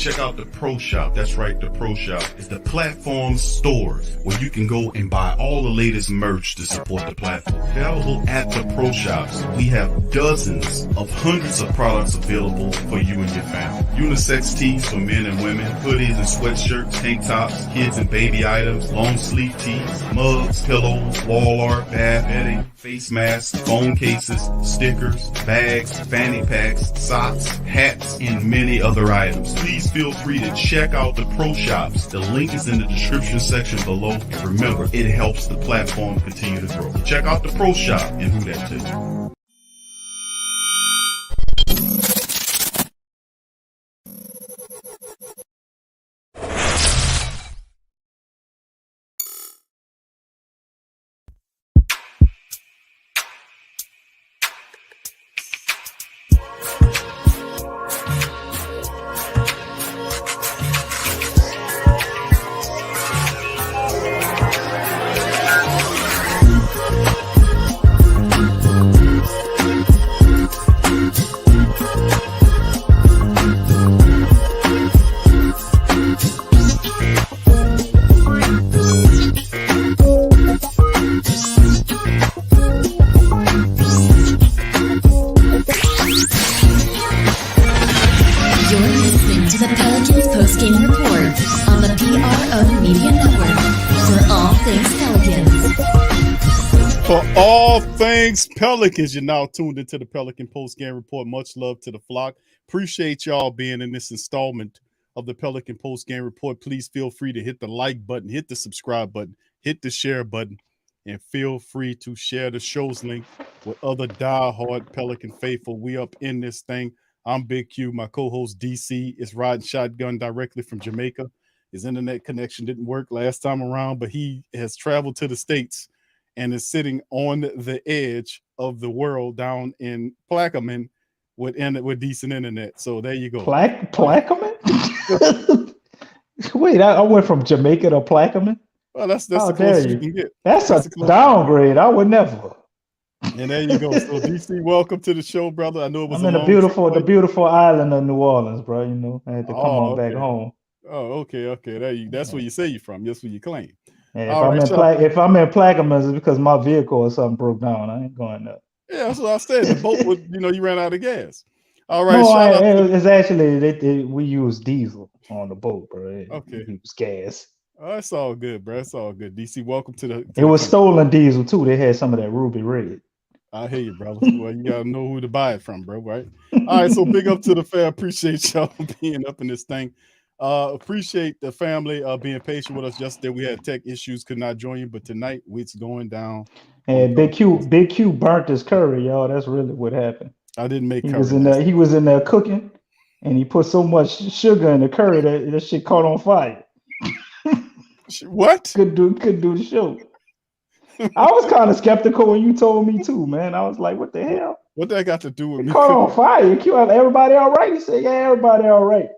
check out the Pro Shop. That's right, the Pro Shop is the platform store where you can go and buy all the latest merch to support the platform. Available at the Pro Shops, we have dozens of hundreds of products available for you and your family. Unisex tees for men and women, hoodies and sweatshirts, tank tops, kids and baby items, long sleeve tees, mugs, pillows, wall art, bath bedding, face masks, phone cases, stickers, bags, fanny packs, socks, hats, and many other items. Please feel free to check out the Pro Shops. The link is in the description section below. And remember, it helps the platform continue to grow. Check out the Pro Shop and who that too. Pelicans, you're now tuned into the Pelican Post-Game Report. Much love to the flock. Appreciate y'all being in this installment of the Pelican Post-Game Report. Please feel free to hit the like button, hit the subscribe button, hit the share button, and feel free to share the show's link with other diehard Pelican faithful. We up in this thing. I'm Big Q. My co-host DC is riding shotgun directly from Jamaica. His internet connection didn't work last time around, but he has traveled to the States and is sitting on the edge of the world down in Plaquemine with decent internet. So there you go. Plaquemine? Wait, I went from Jamaica to Plaquemine? Well, that's the closest you can get. That's a downgrade. I would never. And there you go. So DC, welcome to the show, brother. I know it was I'm in the beautiful island of New Orleans, bro. You know, I had to come back home. Oh, okay. That's where you say you're from. That's where you claim. Yeah, if I'm in Plaquemine, it's because my vehicle or something broke down. I ain't going there. Yeah, that's what I said. The boat was, you ran out of gas. All right. It's actually we use diesel on the boat, bro. Okay. We use gas. Oh, it's all good, bro. It's all good. DC, welcome to the. It was stolen diesel too. They had some of that ruby red. I hear you, brother. Well, you gotta know who to buy it from, bro. Right? All right. So big up to the fair. Appreciate y'all being up in this thing. Appreciate the family being patient with us. Yesterday we had tech issues, could not join you, but tonight it's going down. And Big Q burnt his curry, y'all. That's really what happened. I didn't make curry. He was in there cooking, and he put so much sugar in the curry that shit caught on fire. What? Couldn't do the show. I was kind of skeptical when you told me too, man. I was like, what the hell? What that got to do with me? Caught on fire. Q, everybody all right? He said, yeah, everybody all right.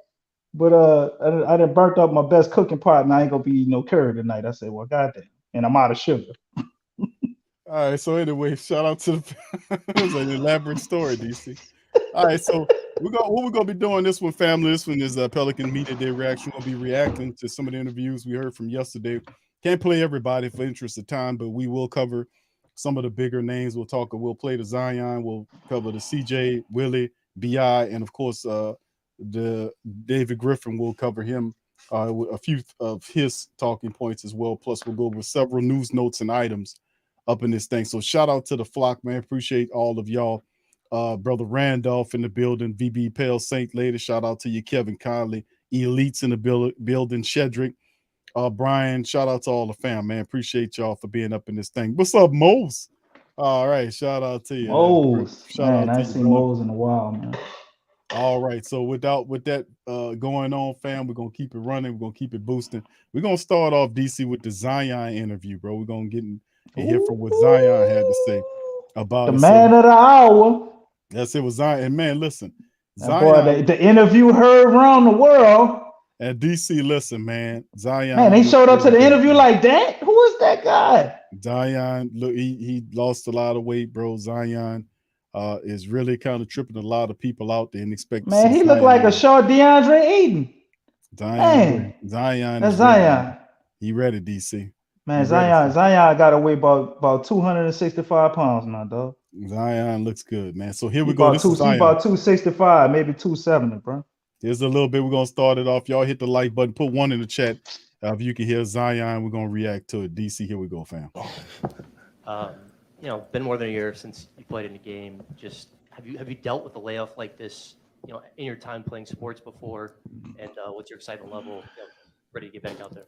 But I done burnt up my best cooking part, and I ain't gonna be eating no curry tonight. I said, well, goddamn, and I'm out of sugar. All right, so anyway, shout out to it was an elaborate story, DC. All right, so what we're gonna be doing this one, family. This one is Pelican Media Day reaction. We'll be reacting to some of the interviews we heard from yesterday. Can't play everybody for interest of time, but we will cover some of the bigger names. We'll play the Zion, we'll cover the CJ, Willie, BI, and of course the David Griffin. Will cover him with a few of his talking points as well. Plus, we'll go over several news notes and items up in this thing. So shout out to the flock, man. Appreciate all of y'all. Brother Randolph in the building, VB Pale Saint Lady. Shout out to you, Kevin Conley. Elites in the building, Shedrick. Brian, shout out to all the fam, man. Appreciate y'all for being up in this thing. What's up, Mose? All right, shout out to you. Mose. Man, I see Mose in a while, man. All right, so with that going on, fam, we're gonna keep it running. We're gonna keep it boosting. We're gonna start off, DC, with the Zion interview, bro. We're gonna get in and hear from what Zion had to say about the man of the hour. Yes, it was Zion. And man, listen, Zion, boy, the interview heard around the world. And DC, listen, man, Zion. Man, they showed up to the interview like that. Who is that guy? Zion, look, he lost a lot of weight, bro. Zion is really kind of tripping a lot of people out there and expect. Man, he looked like a short DeAndre Ayton. Man, Zion that's is ready. Zion. He ready, DC. He Man, ready. Zion got to weigh about 265 pounds now, dog. Zion looks good, man. So here He we go. about This two. is He Zion. about 265, maybe 270, bro. Here's a little bit. We're gonna start it off. Y'all hit the like button. Put one in the chat. If you can hear Zion, we're gonna react to it. DC, here we go, fam. Been more than a year since you played in the game. Just have you dealt with a layoff like this, in your time playing sports before? And what's your excitement level, ready to get back out there?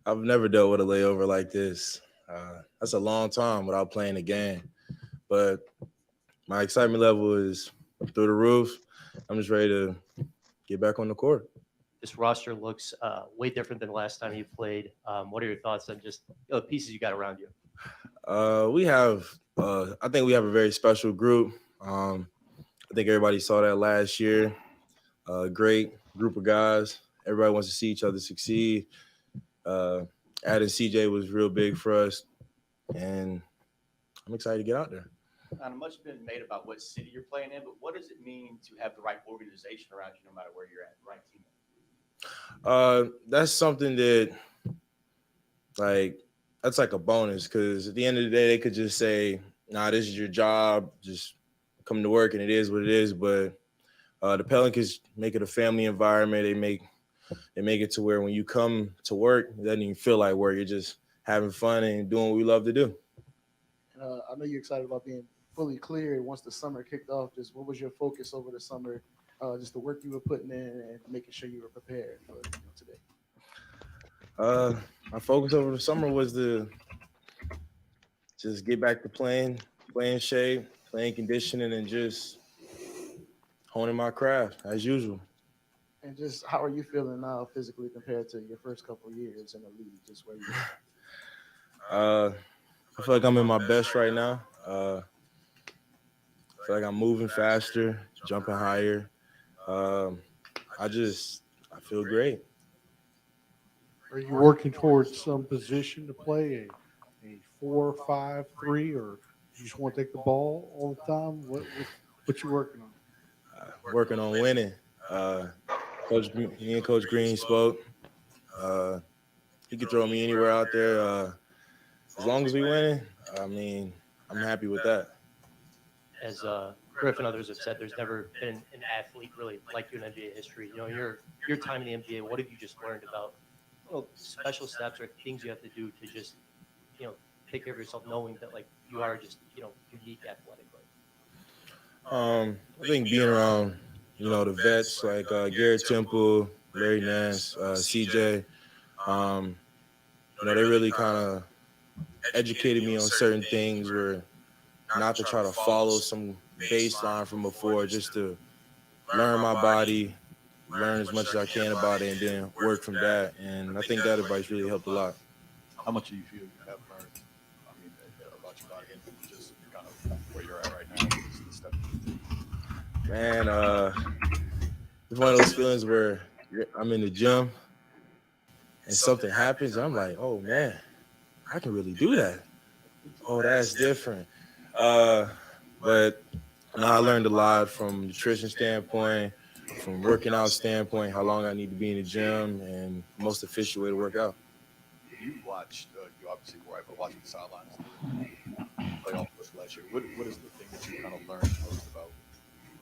I've never dealt with a layover like this. That's a long time without playing the game. But my excitement level is through the roof. I'm just ready to get back on the court. This roster looks way different than the last time you played. What are your thoughts on just the pieces you got around you? I think we have a very special group. I think everybody saw that last year. Great group of guys. Everybody wants to see each other succeed. Adding CJ was real big for us, and I'm excited to get out there. Not much has been made about what city you're playing in, but what does it mean to have the right organization around you no matter where you're at, the right team? That's something that, that's like a bonus, because at the end of the day, they could just say, nah, this is your job, just come to work, and it is what it is. But the Pelicans make it a family environment. They make it to where when you come to work, it doesn't even feel like work. You're just having fun and doing what we love to do. I know you're excited about being fully cleared once the summer kicked off. Just what was your focus over the summer? Just the work you were putting in and making sure you were prepared for today. My focus over the summer was to just get back to playing shape, playing conditioning, and just honing my craft as usual. And just how are you feeling now physically compared to your first couple of years in the league? Just where you I feel like I'm in my best right now. I feel like I'm moving faster, jumping higher. I feel great. Are you working towards some position to play a 4-5-3, or you just want to take the ball all the time? What you working on? Working on winning. Me and Coach Green spoke. He could throw me anywhere out there. As long as we win, I'm happy with that. As Griffin and others have said, there's never been an athlete really like you in NBA history. Your time in the NBA, what have you just learned about special steps or things you have to do to just take care of yourself, knowing that you are just unique athletically? I think being around the vets like Garrett Temple, Larry Nance, CJ, they really kind of educated me on certain things, where not to try to follow some baseline from before, just to learn my body, learn as much as I can about it, and then work from that. And I think that advice really helped a lot. How much do you feel you have learned? About your body and just kind of where you're at right now? Man, it's one of those feelings where I'm in the gym and something happens. I'm like, oh man, I can really do that. Oh, that's different. But I learned a lot from nutrition standpoint, from working out standpoint, how long I need to be in the gym, and the most efficient way to work out. You watched, you obviously were able to watch the sidelines playoff last year. What is the thing that you kind of learned most about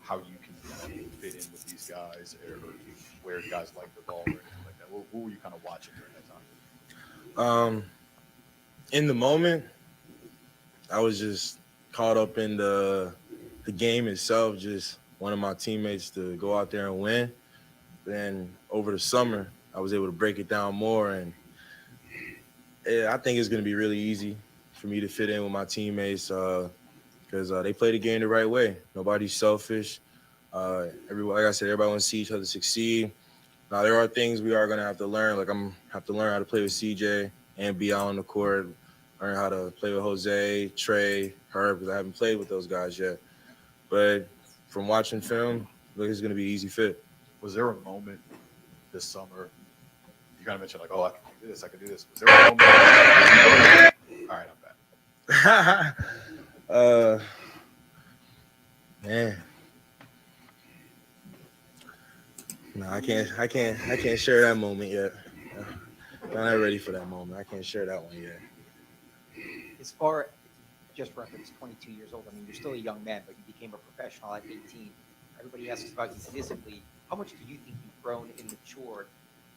how you can kind of fit in with these guys, or where guys like the ball or anything like that? What were you kind of watching during that time? In the moment, I was just caught up in the game itself, just wanted my teammates to go out there and win. Then over the summer, I was able to break it down more, and I think it's going to be really easy for me to fit in with my teammates because they play the game the right way. Nobody's selfish. Like I said, everybody wants to see each other succeed. Now, there are things we are going to have to learn. Like I'm have to learn how to play with CJ and be out on the court, learn how to play with Jose, Trey, Herb, because I haven't played with those guys yet. But from watching film, look, it's going to be an easy fit. Was there a moment this summer, you kind of mentioned I can do this, I can do this. Was there a moment? All right, I'm back. Man. No, I can't share that moment yet. I'm not ready for that moment. I can't share that one yet. As far just reference 22 years old, I mean, you're still a young man, but you became a professional at 18. Everybody asks about you physically. How much do you think you've grown and matured,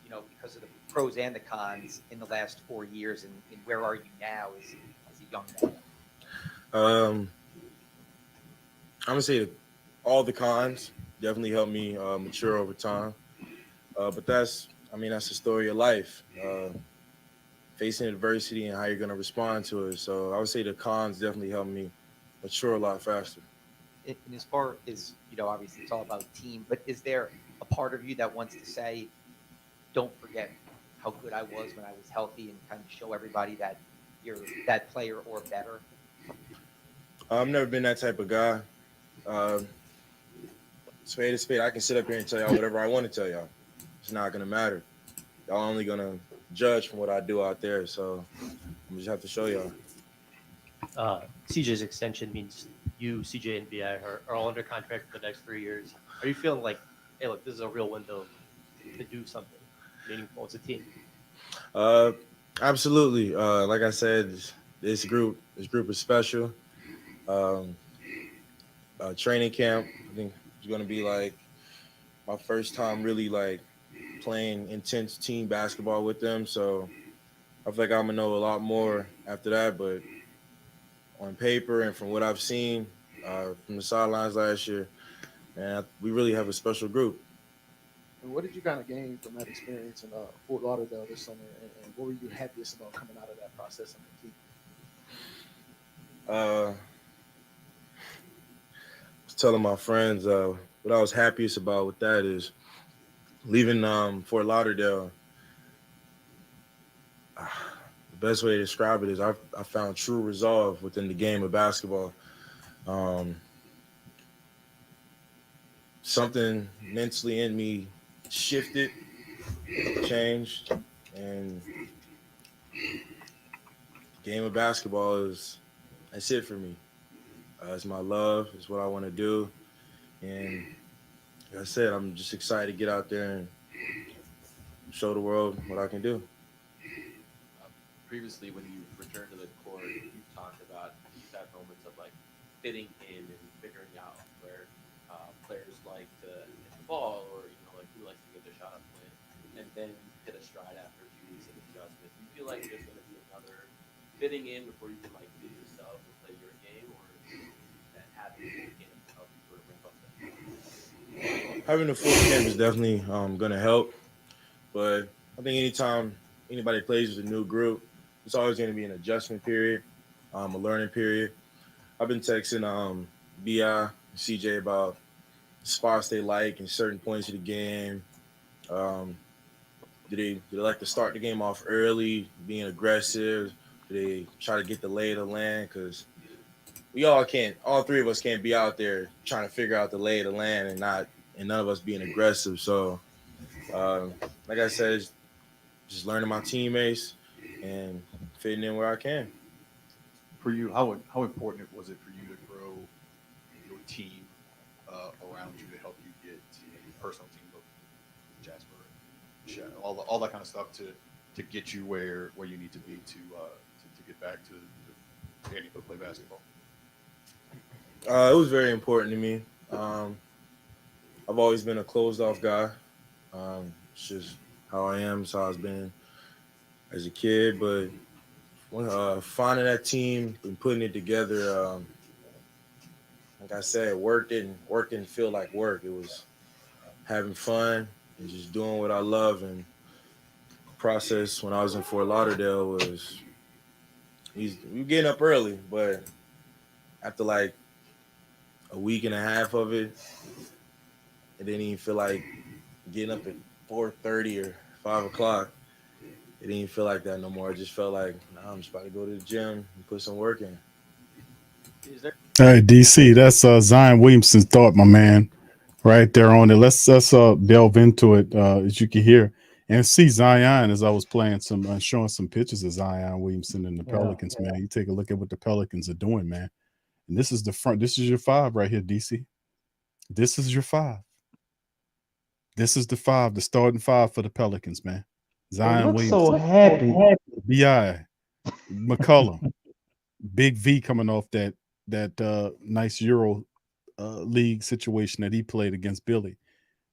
because of the pros and the cons in the last 4 years, and where are you now as a young man? I'm gonna say that all the cons definitely helped me mature over time. But that's the story of life. Facing adversity and how you're gonna respond to it. So I would say the cons definitely helped me mature a lot faster. And as far as, obviously it's all about team, but is there a part of you that wants to say, don't forget how good I was when I was healthy, and kind of show everybody that you're that player or better? I've never been that type of guy. Spade to spade, I can sit up here and tell y'all whatever I want to tell y'all. It's not gonna matter. Y'all only gonna judge from what I do out there. So I'm just have to show y'all. CJ's extension means you, CJ, and BI are all under contract for the next 3 years. Are you feeling like, hey, look, this is a real window to do something meaningful as a team? Absolutely. Like I said, this group is special. Training camp, I think it's gonna be like my first time really like playing intense team basketball with them. So I feel like I'm gonna know a lot more after that. But on paper and from what I've seen from the sidelines last year, man, we really have a special group. And what did you kind of gain from that experience in Fort Lauderdale this summer, and what were you happiest about coming out of that process and complete? I was telling my friends what I was happiest about with that is leaving Fort Lauderdale. The best way to describe it is I found true resolve within the game of basketball. Something mentally in me shifted, changed, and the game of basketball that's it for me. It's my love. It's what I want to do. And like I said, I'm just excited to get out there and show the world what I can do. Previously, when you returned to the court, you talked about you've had moments of like fitting in and figuring out where players like to hit the ball, or like who likes to get their shot up point, and then hit a stride after a few weeks of adjustment. Do you feel like there's going to be another fitting in before you can like be yourself and play your game, or that having a full camp to help you sort of ramp up that? Having a full camp is definitely going to help. But I think anytime anybody plays with a new group, it's always going to be an adjustment period, a learning period. I've been texting BI and CJ about spots they like in certain points of the game. Do they like to start the game off early, being aggressive? Do they try to get the lay of the land? Because all three of us can't be out there trying to figure out the lay of the land and none of us being aggressive. So, like I said, it's just learning my teammates and fitting in where I can. For you, how important was it for you to grow your team around you to help you get a personal team of Jasper, all that kind of stuff to get you where you need to be to get back to being able to play basketball? It was very important to me. I've always been a closed off guy. It's just how I am. It's how I've been as a kid. But finding that team and putting it together, like I said, work didn't feel like work. It was having fun and just doing what I love. And the process when I was in Fort Lauderdale was we were getting up early, but after like a week and a half of it, it didn't even feel like getting up at 4:30 or 5 o'clock. It didn't even feel like that no more. It just felt like, I'm just about to go to the gym and put some work in. Hey, DC, that's Zion Williamson's thought, my man, right there on it. Let's delve into it, as you can hear and see Zion as I was playing showing some pictures of Zion Williamson and the Pelicans, man. You take a look at what the Pelicans are doing, man. And this is the front. This is your five right here, DC. This is your five. This is the starting five for the Pelicans, man. They Zion look so Williamson, happy. B.I., McCollum, Big V coming off that nice Euro league situation that he played against Billy.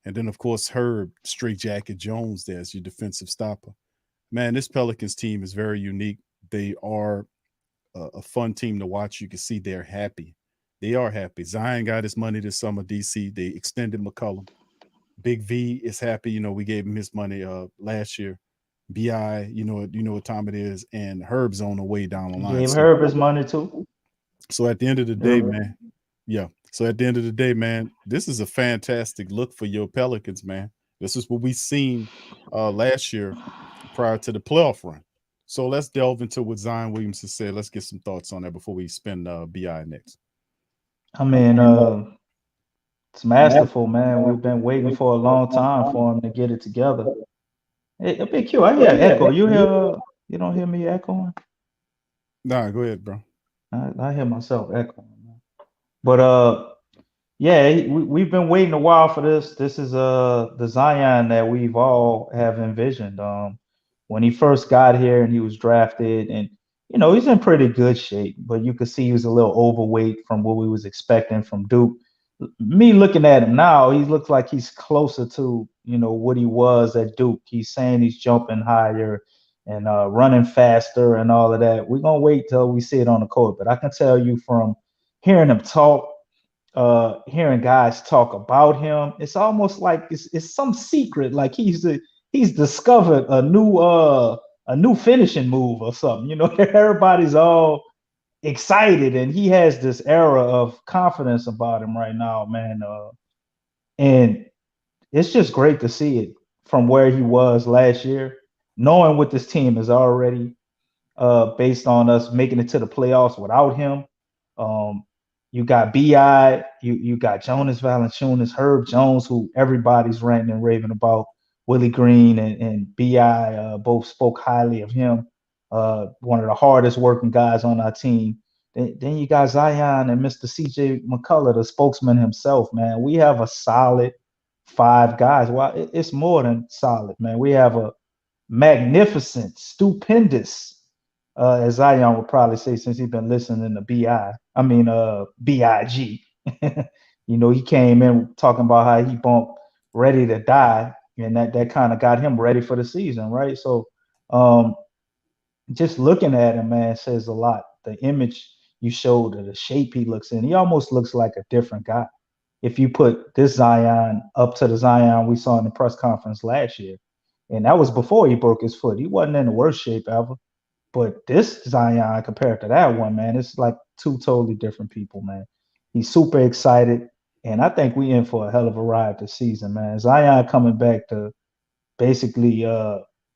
And then, of course, Herb, Straight Jacket Jones there as your defensive stopper. Man, this Pelicans team is very unique. They are a fun team to watch. You can see they're happy. They are happy. Zion got his money this summer, DC. They extended McCollum. Big V is happy. We gave him his money last year. BI, you know what time it is, and Herb's on the way down the line. Gave Herb his money too. So at the end of the day, man, yeah. So at the end of the day, man, this is a fantastic look for your Pelicans, man. This is what we seen last year prior to the playoff run. So let's delve into what Zion Williamson said. Let's get some thoughts on that before we spin BI next. I mean, it's masterful, man. We've been waiting for a long time for him to get it together. Hey, Big Q, I hear echo. You don't hear me echoing? Nah, go ahead, bro. I hear myself echoing. But yeah, we've been waiting a while for this. This is the Zion that we've all have envisioned. When he first got here and he was drafted, and he's in pretty good shape, but you could see he was a little overweight from what we was expecting from Duke. Me looking at him now, he looks like he's closer to what he was at Duke. He's saying he's jumping higher and running faster and all of that. We're gonna wait till we see it on the court, but I can tell you from hearing him talk, hearing guys talk about him, it's almost like it's some secret, like he's discovered a new finishing move or something. Everybody's all excited, and he has this era of confidence about him right now, man. And it's just great to see it from where he was last year, knowing what this team is already based on us making it to the playoffs without him. You got BI, you got Jonas Valanciunas, Herb Jones, who everybody's ranting and raving about. Willie Green and BI both spoke highly of him. One of the hardest working guys on our team. Then you got Zion and Mr. CJ McCollum, the spokesman himself, man. We have a solid 5 guys. Well, it's more than solid, man. We have a magnificent, stupendous, as Zion would probably say since he's been listening to BIG. He came in talking about how he bumped Ready to Die, and that kind of got him ready for the season, right? So just looking at him, man, says a lot. The image you showed, the shape he looks in, he almost looks like a different guy. If you put this Zion up to the Zion we saw in the press conference last year, and that was before he broke his foot. He wasn't in the worst shape ever. But this Zion compared to that one, man, it's like 2 totally different people, man. He's super excited, and I think we in for a hell of a ride this season, man. Zion coming back to basically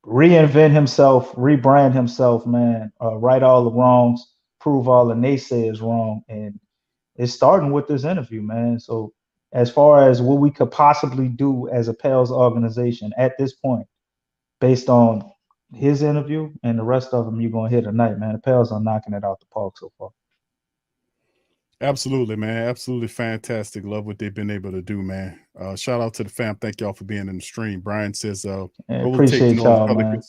reinvent himself, rebrand himself, man, right all the wrongs, prove all the naysayers wrong. And it's starting with this interview, man. So as far as what we could possibly do as a Pels organization at this point, based on his interview and the rest of them, you're going to hit tonight, man. The Pels are knocking it out the park so far. Absolutely, man. Absolutely fantastic. Love what they've been able to do, man. Shout out to the fam. Thank y'all for being in the stream. Brian says, appreciate y'all, man.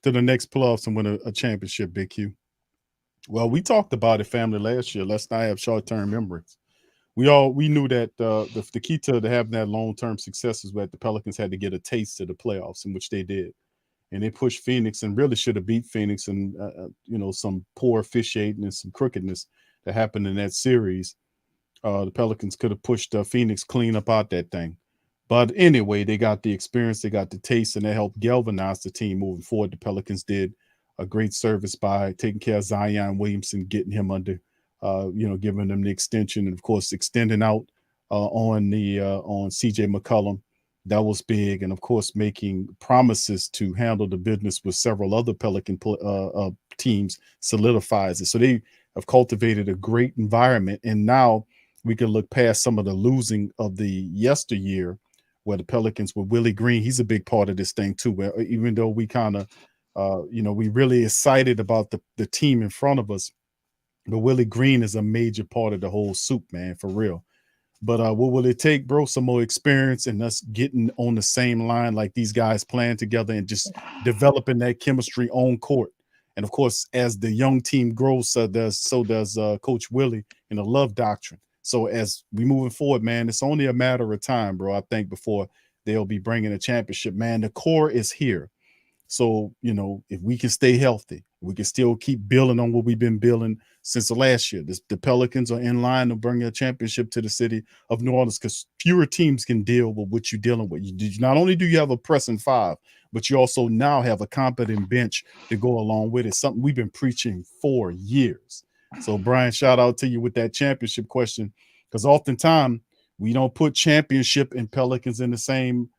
To the next playoffs and win a championship, Big Q. Well, we talked about it, family, last year. Let's not have short-term memories. We knew that the key to having that long-term success is that the Pelicans had to get a taste of the playoffs, in which they did. And they pushed Phoenix and really should have beat Phoenix, and some poor officiating and some crookedness that happened in that series. The Pelicans could have pushed Phoenix clean up out that thing. But anyway, they got the experience, they got the taste, and they helped galvanize the team moving forward. The Pelicans did a great service by taking care of Zion Williamson, getting him under, giving them the extension, and of course extending out on CJ McCollum. That was big, and of course making promises to handle the business with several other Pelican teams solidifies it. So they have cultivated a great environment, and now we can look past some of the losing of the yesteryear, where the Pelicans with Willie Green, he's a big part of this thing too. Where even though we kind of, we really excited about the team in front of us, but Willie Green is a major part of the whole soup, man, for real. But what will it take, bro? Some more experience and us getting on the same line like these guys playing together and just developing that chemistry on court. And of course, as the young team grows, so does Coach Willie in the love doctrine. So as we moving forward, man, it's only a matter of time, bro. I think before they'll be bringing a championship, man. The core is here. So, if we can stay healthy, we can still keep building on what we've been building since the last year. The Pelicans are in line to bring a championship to the city of New Orleans because fewer teams can deal with what you're dealing with. Not only do you have a pressing five, but you also now have a competent bench to go along with it, something we've been preaching for years. So, Brian, shout out to you with that championship question because oftentimes we don't put championship and Pelicans in the same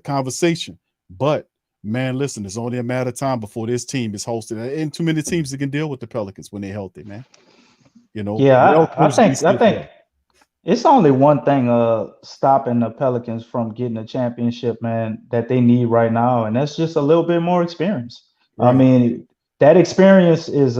conversation. But man, listen, it's only a matter of time before this team is hosted. And too many teams that can deal with the Pelicans when they're healthy, man. Yeah, I think it's only one thing stopping the Pelicans from getting a championship, man, that they need right now, and that's just a little bit more experience. Right. I mean, that experience is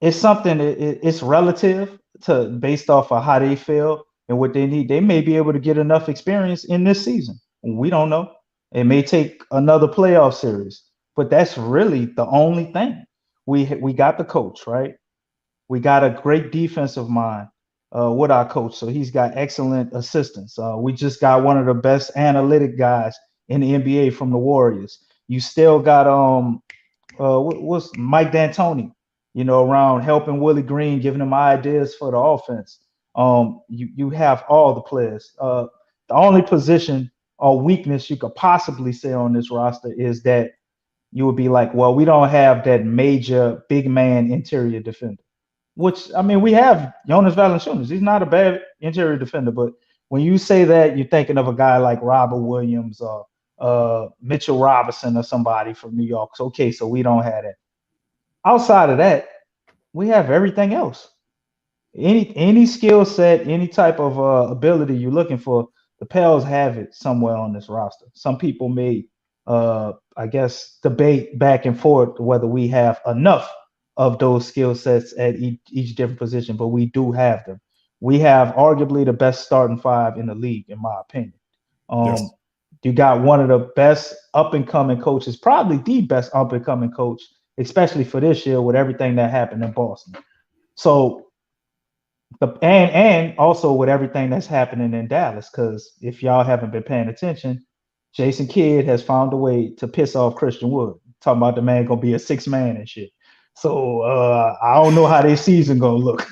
it's something. It's relative to based off of how they feel and what they need. They may be able to get enough experience in this season. We don't know. It may take another playoff series, but that's really the only thing. We got the coach, right? We got a great defensive mind with our coach, so he's got excellent assistants. We just got one of the best analytic guys in the NBA from the Warriors. You still got what's Mike D'Antoni, around helping Willie Green, giving him ideas for the offense. You have all the players. The only position or weakness you could possibly say on this roster is that you would be like, well, we don't have that major big man interior defender. Which, I mean, we have Jonas Valanciunas. He's not a bad interior defender, but when you say that, you're thinking of a guy like Robert Williams or Mitchell Robinson or somebody from New York. So, okay, so we don't have that. Outside of that, we have everything else. Any skill set, any type of ability you're looking for, the Pels have it somewhere on this roster. Some people may, I guess, debate back and forth whether we have enough of those skill sets at each different position, but we do have them. We have arguably the best starting five in the league, in my opinion. Yes. You got one of the best up-and-coming coaches, probably the best up-and-coming coach, especially for this year with everything that happened in Boston. So, and also with everything that's happening in Dallas, because if y'all haven't been paying attention, Jason Kidd has found a way to piss off Christian Wood. Talking about the man gonna be a 6-man and shit. So I don't know how their season gonna look.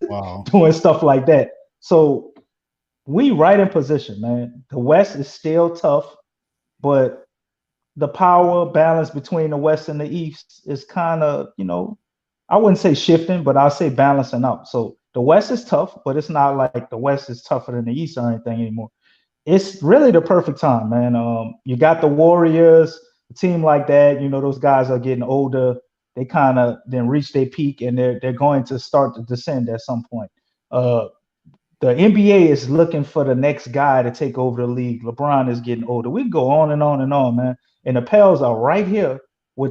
Wow. Doing stuff like that. So we right in position, man. The West is still tough, but the power balance between the West and the East is kind of, I wouldn't say shifting, but I'll say balancing out. So the West is tough, but it's not like the West is tougher than the East or anything anymore. It's really the perfect time, man. You got the Warriors, a team like that. Those guys are getting older. They kind of then reach their peak, and they're going to start to descend at some point. The NBA is looking for the next guy to take over the league. LeBron is getting older. We can go on and on and on, man. And the Pels are right here.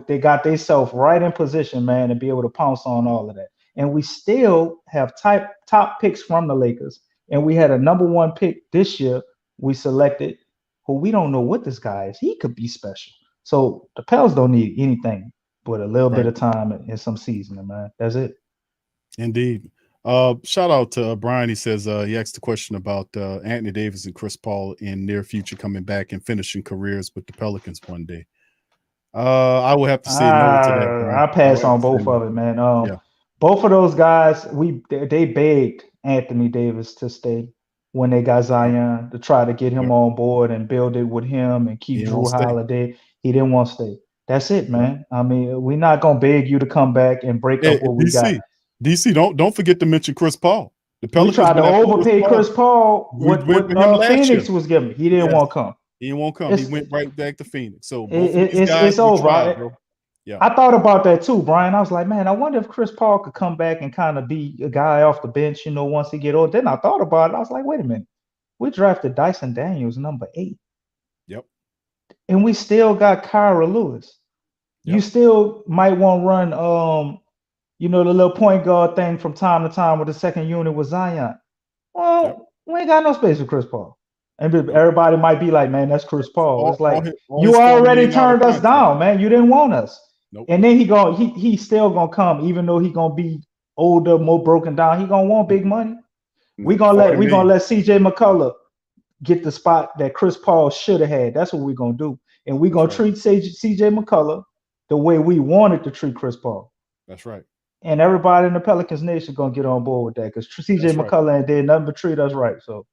They got themselves right in position, man, to be able to pounce on all of that. And we still have top picks from the Lakers. And we had a number 1 pick this year we selected, who we don't know what this guy is. He could be special. So the Pels don't need anything but a little bit of time and some seasoning, man. That's it. Indeed. Shout out to Brian. He says he asked the question about Anthony Davis and Chris Paul in near future coming back and finishing careers with the Pelicans one day. I will have to say no to that, Brian. I pass on both of it, man. Both of those guys, they begged Anthony Davis to stay when they got Zion to try to get him on board and build it with him and keep Drew Holiday. He didn't want to stay. That's it, man. I mean, we're not gonna beg you to come back and break up what we got. DC, don't forget to mention Chris Paul. The Pelicans tried to overpay Chris Paul. What Phoenix was giving. He didn't want to come. He didn't want to come. He went right back to Phoenix. So it's over. Bro. Yeah, I thought about that too, Brian. I was like, man, I wonder if Chris Paul could come back and kind of be a guy off the bench, once he get old. Then I thought about it. I was like, wait a minute. We drafted Dyson Daniels number 8. Yep. And we still got Kyra Lewis. Yep. You still might want to run the little point guard thing from time to time with the second unit with Zion. Well, we ain't got no space for Chris Paul. And everybody might be like, man, that's Chris Paul. It's like you already turned us down, man. You didn't want us. Nope. And then he's still gonna come, even though he gonna be older, more broken down. He gonna want big money. We gonna let CJ McCollum get the spot that Chris Paul should have had. That's what we're gonna do. And we're gonna treat CJ McCollum the way we wanted to treat Chris Paul. That's right. And everybody in the Pelicans nation gonna get on board with that because CJ McCollum ain't did nothing but treat us right. So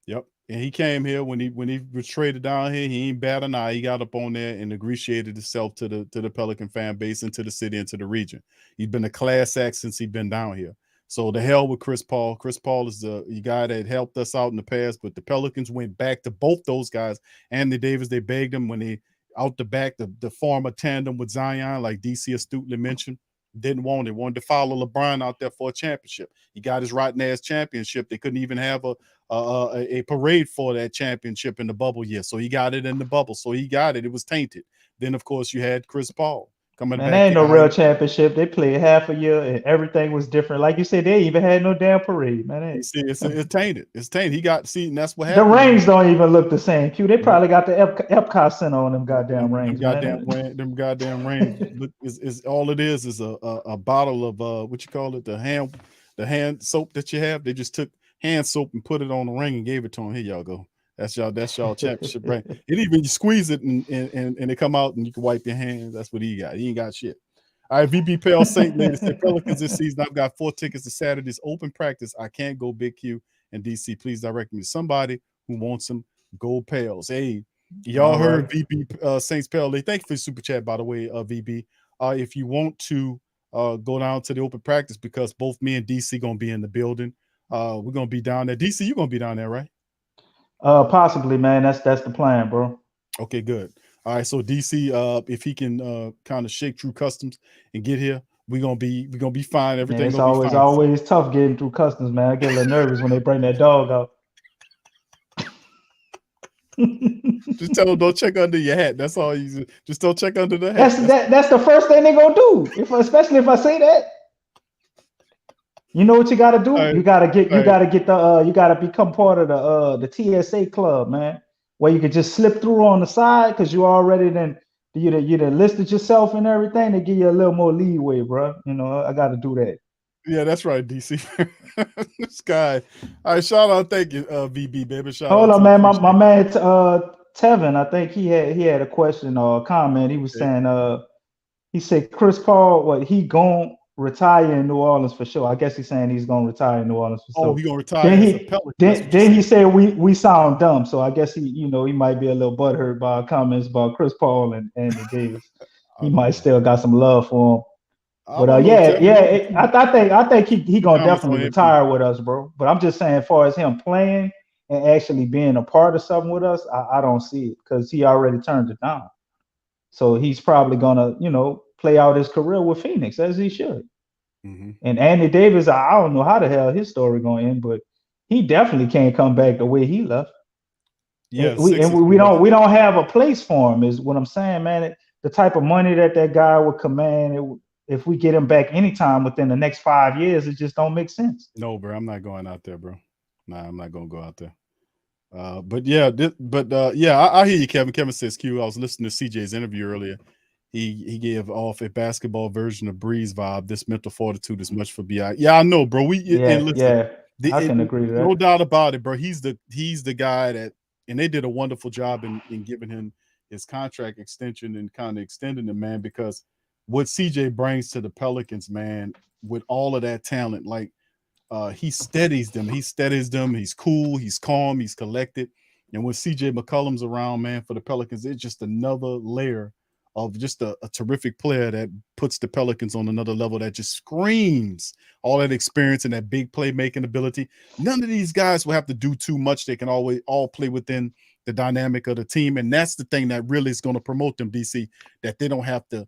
yep. And he came here when he was traded down here. He ain't bad an eye. He got up on there and ingratiated himself to the Pelican fan base and to the city and to the region. He's been a class act since he's been down here. So the hell with Chris Paul. Chris Paul is the guy that helped us out in the past, but the Pelicans went back to both those guys. Anthony Davis, they begged him when they out the back, the former tandem with Zion, like DC astutely mentioned. Didn't want it. Wanted to follow LeBron out there for a championship. He got his rotten ass championship. They couldn't even have a parade for that championship in the bubble year. So he got it in the bubble. So he got it. It was tainted. Then of course you had Chris Paul coming back. There ain't no real championship. They played half a year and everything was different. Like you said, they even had no damn parade, man. See, it's tainted. It's tainted. He got and that's what happened. The rings don't even look the same. Q. They probably got the Epcot Center on them goddamn rings. Them goddamn rings. Look, is all it is a bottle of what you call it, the hand soap that you have. They just took hand soap and put it on the ring and gave it to him. Here y'all go. That's y'all championship ring. And even you squeeze it and it come out and you can wipe your hands. That's what he got. He ain't got shit. All right, VB Pale Saint ladies said Pelicans this season. I've got 4 tickets to Saturday's open practice. I can't go. Big Q and DC. Please direct me to somebody who wants some gold pails. Hey, y'all heard VB Saints Pale. Thank you for the super chat, by the way, VB. If you want to go down to the open practice, because both me and DC gonna be in the building. We're gonna be down there. DC, you're gonna be down there, right? Possibly, man. That's the plan, bro. Okay, good. All right, so DC, if he can kind of shake through customs and get here, we're gonna be fine. Everything. It's always tough getting through customs, man. I get a little nervous when they bring that dog out. Just tell them don't check under your hat. That's all you just don't check under the hat. That's the first thing they're gonna do. Especially if I say that. You know what you gotta do? You gotta become part of the TSA club, man. Where you could just slip through on the side because you already you listed yourself and everything. They give you a little more leeway, bro. You know, I gotta do that. Yeah, that's right, DC. This guy. All right, shout out, thank you, VB, baby. Hold on, man. My man Tevin, I think he had a question or a comment. He was saying he said Chris Paul, he gonna retire in New Orleans for sure. I guess he's saying he's gonna retire in New Orleans for sure. Oh, he's gonna retire. Then he said we sound dumb. So I guess he might be a little butthurt by comments about Chris Paul and Anthony Davis. He might still got some love for him. But I think he gonna definitely retire with us, bro. But I'm just saying, as far as him playing and actually being a part of something with us, I don't see it because he already turned it down. So he's probably gonna, play out his career with Phoenix as he should. Mm-hmm. And Anthony Davis, I don't know how the hell his story gonna end, but he definitely can't come back the way he left. Yeah, we don't have a place for him, is what I'm saying, man. The type of money that guy would command, if we get him back anytime within the next 5 years, it just don't make sense. No, bro, I'm not going out there, bro. Nah, I'm not gonna go out there. I hear you, Kevin. Kevin says, Q, I was listening to CJ's interview earlier. He gave off a basketball version of Breeze vibe. This mental fortitude is much for BI. Yeah, I know, bro. I can agree with that. No doubt about it, bro. He's the guy that, and they did a wonderful job in giving him his contract extension and kind of extending him, man, because what CJ brings to the Pelicans, man, with all of that talent, like he steadies them. He's cool. He's calm. He's collected. And when CJ McCollum's around, man, for the Pelicans, it's just another layer of just a terrific player that puts the Pelicans on another level, that just screams all that experience and that big playmaking ability. None of these guys will have to do too much. They can always all play within the dynamic of the team. And that's the thing that really is going to promote them, DC, that they don't have to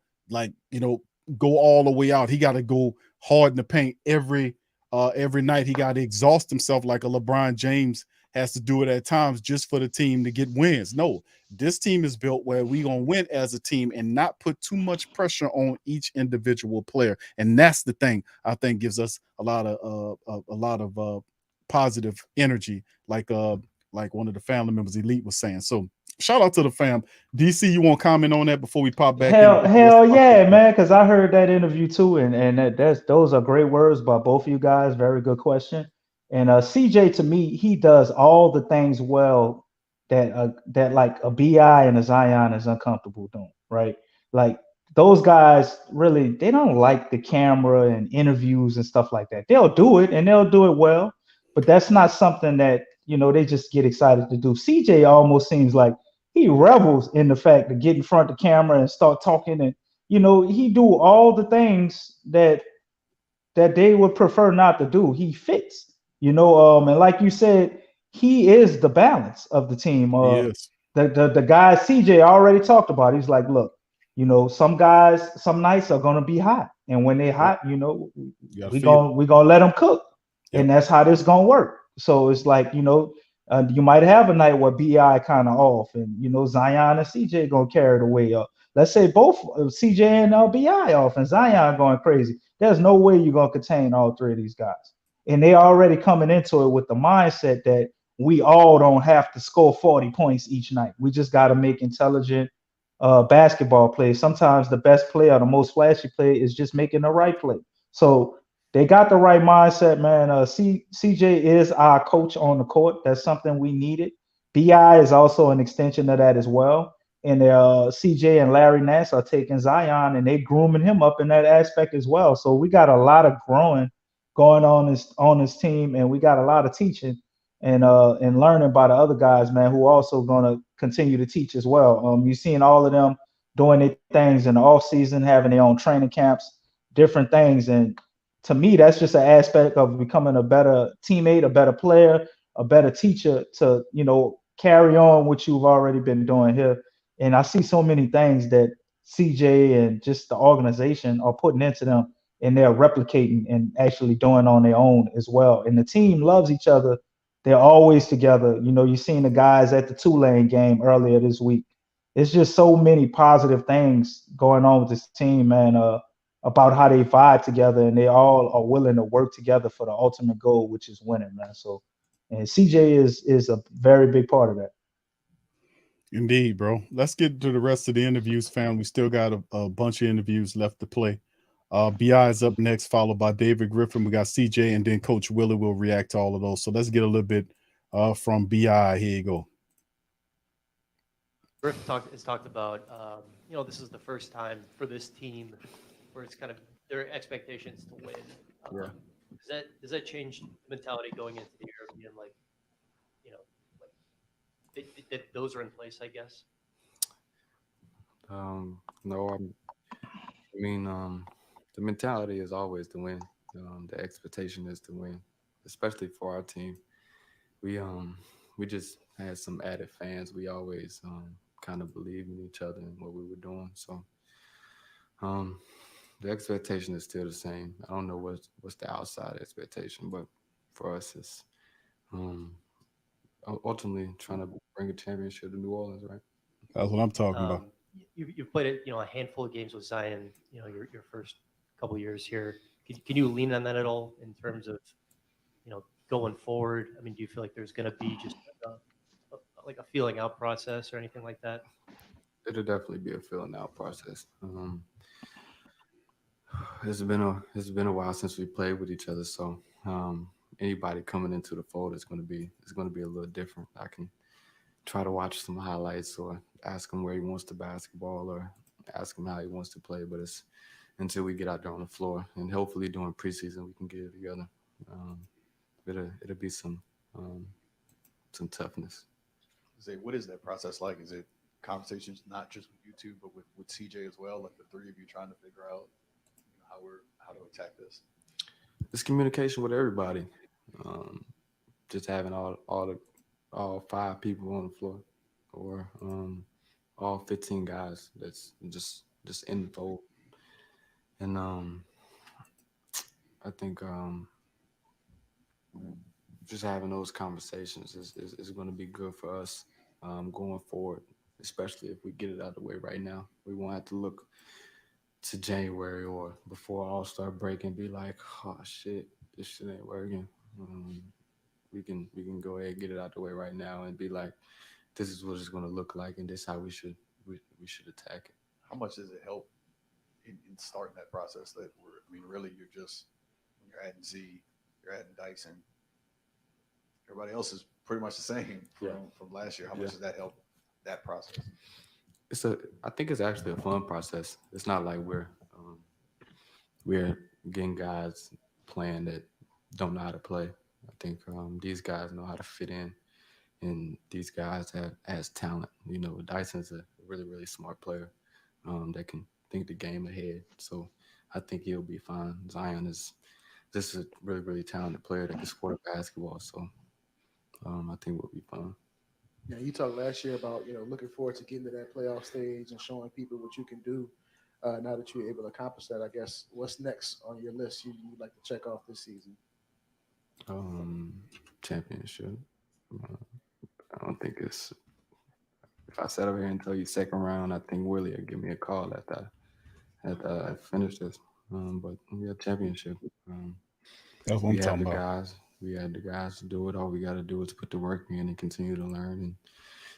go all the way out. He got to go hard in the paint every night. He got to exhaust himself like a LeBron James has to do it at times just for the team to get wins. No, this team is built where we gonna win as a team and not put too much pressure on each individual player. And that's the thing I think gives us a lot of positive energy, like one of the family members, Elite, was saying. So shout out to the fam. DC, you want to comment on that before we pop back in? Hell yeah, man, because I heard that interview too, and those are great words by both of you guys. Very good question. And CJ, to me, he does all the things well that like a BI and a Zion is uncomfortable doing, right? Like those guys really, they don't like the camera and interviews and stuff like that. They'll do it and they'll do it well, but that's not something that they just get excited to do. CJ almost seems like he revels in the fact to get in front of the camera and start talking, and he do all the things that they would prefer not to do. He fits, and like you said, he is the balance of the team. Yes. The guys CJ already talked about. He's like, look, some guys, some nights are gonna be hot, and when they're hot, we gonna let them cook, and that's how this gonna work. So it's like, you might have a night where BI kind of off, and Zion and CJ gonna carry the way up. Let's say both CJ and BI off, and Zion going crazy. There's no way you're gonna contain all three of these guys, and they already coming into it with the mindset that we all don't have to score 40 points each night. We just got to make intelligent basketball plays. Sometimes the best play or the most flashy play is just making the right play. So they got the right mindset, man. CJ is our coach on the court. That's something we needed. BI is also an extension of that as well. And CJ and Larry Nance are taking Zion and they grooming him up in that aspect as well. So we got a lot of growing going on this team, and we got a lot of teaching and learning by the other guys, man, who are also going to continue to teach as well. You've seen all of them doing their things in the off season, having their own training camps, different things, and to me, that's just an aspect of becoming a better teammate, a better player, a better teacher to, carry on what you've already been doing here. And I see so many things that CJ and just the organization are putting into them, and they're replicating and actually doing on their own as well. And the team loves each other. They're always together. You've seen the guys at the Tulane game earlier this week. It's just so many positive things going on with this team, man. About how they vibe together, and they all are willing to work together for the ultimate goal, which is winning, man. So, and CJ is a very big part of that. Indeed, bro. Let's get to the rest of the interviews, fam. We still got a bunch of interviews left to play. BI is up next, followed by David Griffin. We got CJ, and then Coach Willie will react to all of those. So let's get a little bit from BI. Here you go. Griffin has talked about, this is the first time for this team where it's kind of their expectations to win. Does that change mentality going into the year, being like, that those are in place, I guess? No, the mentality is always to win. The expectation is to win, especially for our team. We just had some added fans. We always kind of believe in each other and what we were doing. So the expectation is still the same. I don't know what's the outside expectation, but for us, it's ultimately trying to bring a championship to New Orleans, right? That's what I'm talking about. You've played a handful of games with Zion. Your first couple of years here. Can you lean on that at all in terms of going forward? I mean, do you feel like there's going to be just like a feeling out process or anything like that? It'll definitely be a filling out process. It's been a while since we played with each other, so anybody coming into the fold is going to be a little different. I can try to watch some highlights or ask him where he wants to basketball or ask him how he wants to play, but it's until we get out there on the floor, and hopefully during preseason we can get it together. It'll be some toughness. What is that process like? Is it conversations not just with you two, but with CJ as well, like the three of you trying to figure out how to attack this? It's communication with everybody. Just having all 5 people on the floor, or all 15 guys that's just in the fold. And I think just having those conversations is going to be good for us going forward, especially if we get it out of the way right now. We won't have to look to January or before All-Star break and be like, oh shit, this shit ain't working. We can go ahead and get it out the way right now and be like, this is what it's going to look like, and this is how we should attack it. How much does it help in starting that process? Really, you're just when you're adding Z, you're adding Dyson. Everybody else is pretty much the same from last year. How much does that help that process? I think it's actually a fun process. It's not like we're getting guys playing that don't know how to play. I think these guys know how to fit in, and these guys has talent. You know, Dyson's a really, really smart player that can think the game ahead. So I think he'll be fine. Zion is just a really, really talented player that can score the basketball. So I think we'll be fine. Yeah, you talked last year about looking forward to getting to that playoff stage and showing people what you can do. Now that you're able to accomplish that, I guess what's next on your list you'd like to check off this season? Championship. I don't think it's. If I sat over here and tell you second round, I think Willie would give me a call after I finish this. But yeah, championship. That's what I'm We have talking the about. guys. We have the guys to do it. All we got to do is put the work in and continue to learn and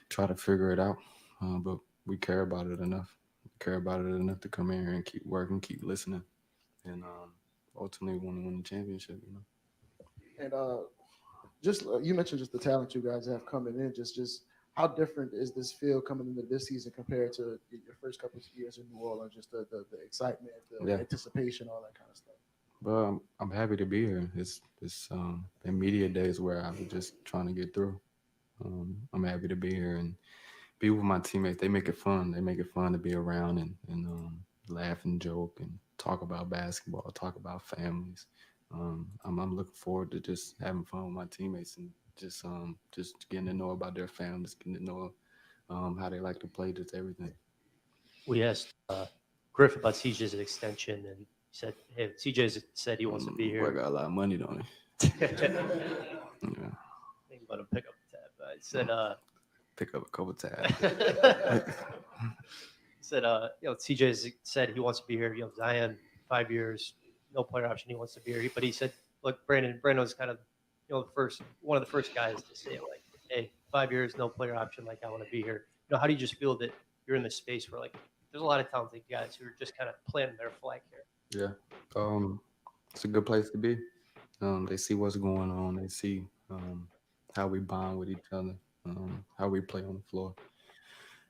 try to figure it out. But we care about it enough. We care about it enough to come in here and keep working, keep listening, and ultimately want to win the championship. And just you mentioned just the talent you guys have coming in. Just how different is this field coming into this season compared to your first couple of years in New Orleans? Just the excitement, the anticipation, all that kind of stuff. But I'm happy to be here. It's immediate days where I was just trying to get through. I'm happy to be here and be with my teammates. They make it fun. They make it fun to be around and laugh and joke and talk about basketball, talk about families. I'm looking forward to just having fun with my teammates and just getting to know about their families, getting to know how they like to play, just everything. We asked Griffin about CJ's extension, and he said, "Hey, CJ said he wants to be Boy here." got a lot of money, don't Yeah. he? Think about him pick up the tab. But I said, Pick up a couple tabs. said, CJ said he wants to be here. Zion, 5 years, no player option. He wants to be here. But he said, look, Brandon's kind of, one of the first guys to say, like, hey, 5 years, no player option. Like, I want to be here. How do you just feel that you're in this space where, like, there's a lot of talented guys who are just kind of planting their flag here? Yeah. It's a good place to be. They see what's going on. They see how we bond with each other, how we play on the floor.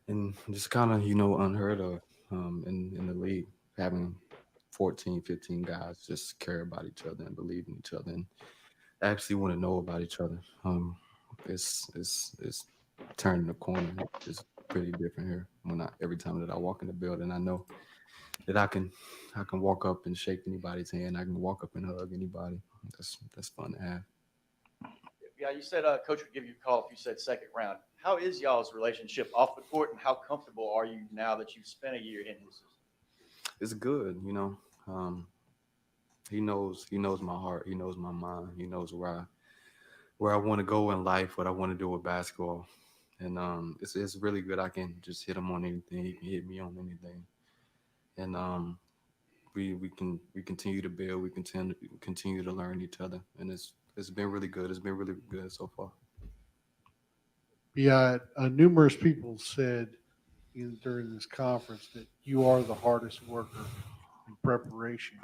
And just kind of, unheard of in the league, having 14, 15 guys just care about each other and believe in each other and actually want to know about each other. It's turning the corner. It's pretty different here. Every time that I walk in the building, I know that I can walk up and shake anybody's hand. I can walk up and hug anybody. That's fun to have. Yeah, you said coach would give you a call if you said second round. How is y'all's relationship off the court, and how comfortable are you now that you've spent a year in his system? It's good, He knows my heart. He knows my mind. He knows where I want to go in life, what I want to do with basketball. And it's really good. I can just hit him on anything. He can hit me on anything. And we continue to build. We continue to learn each other, and it's been really good. It's been really good so far. Yeah, numerous people said during this conference that you are the hardest worker in preparation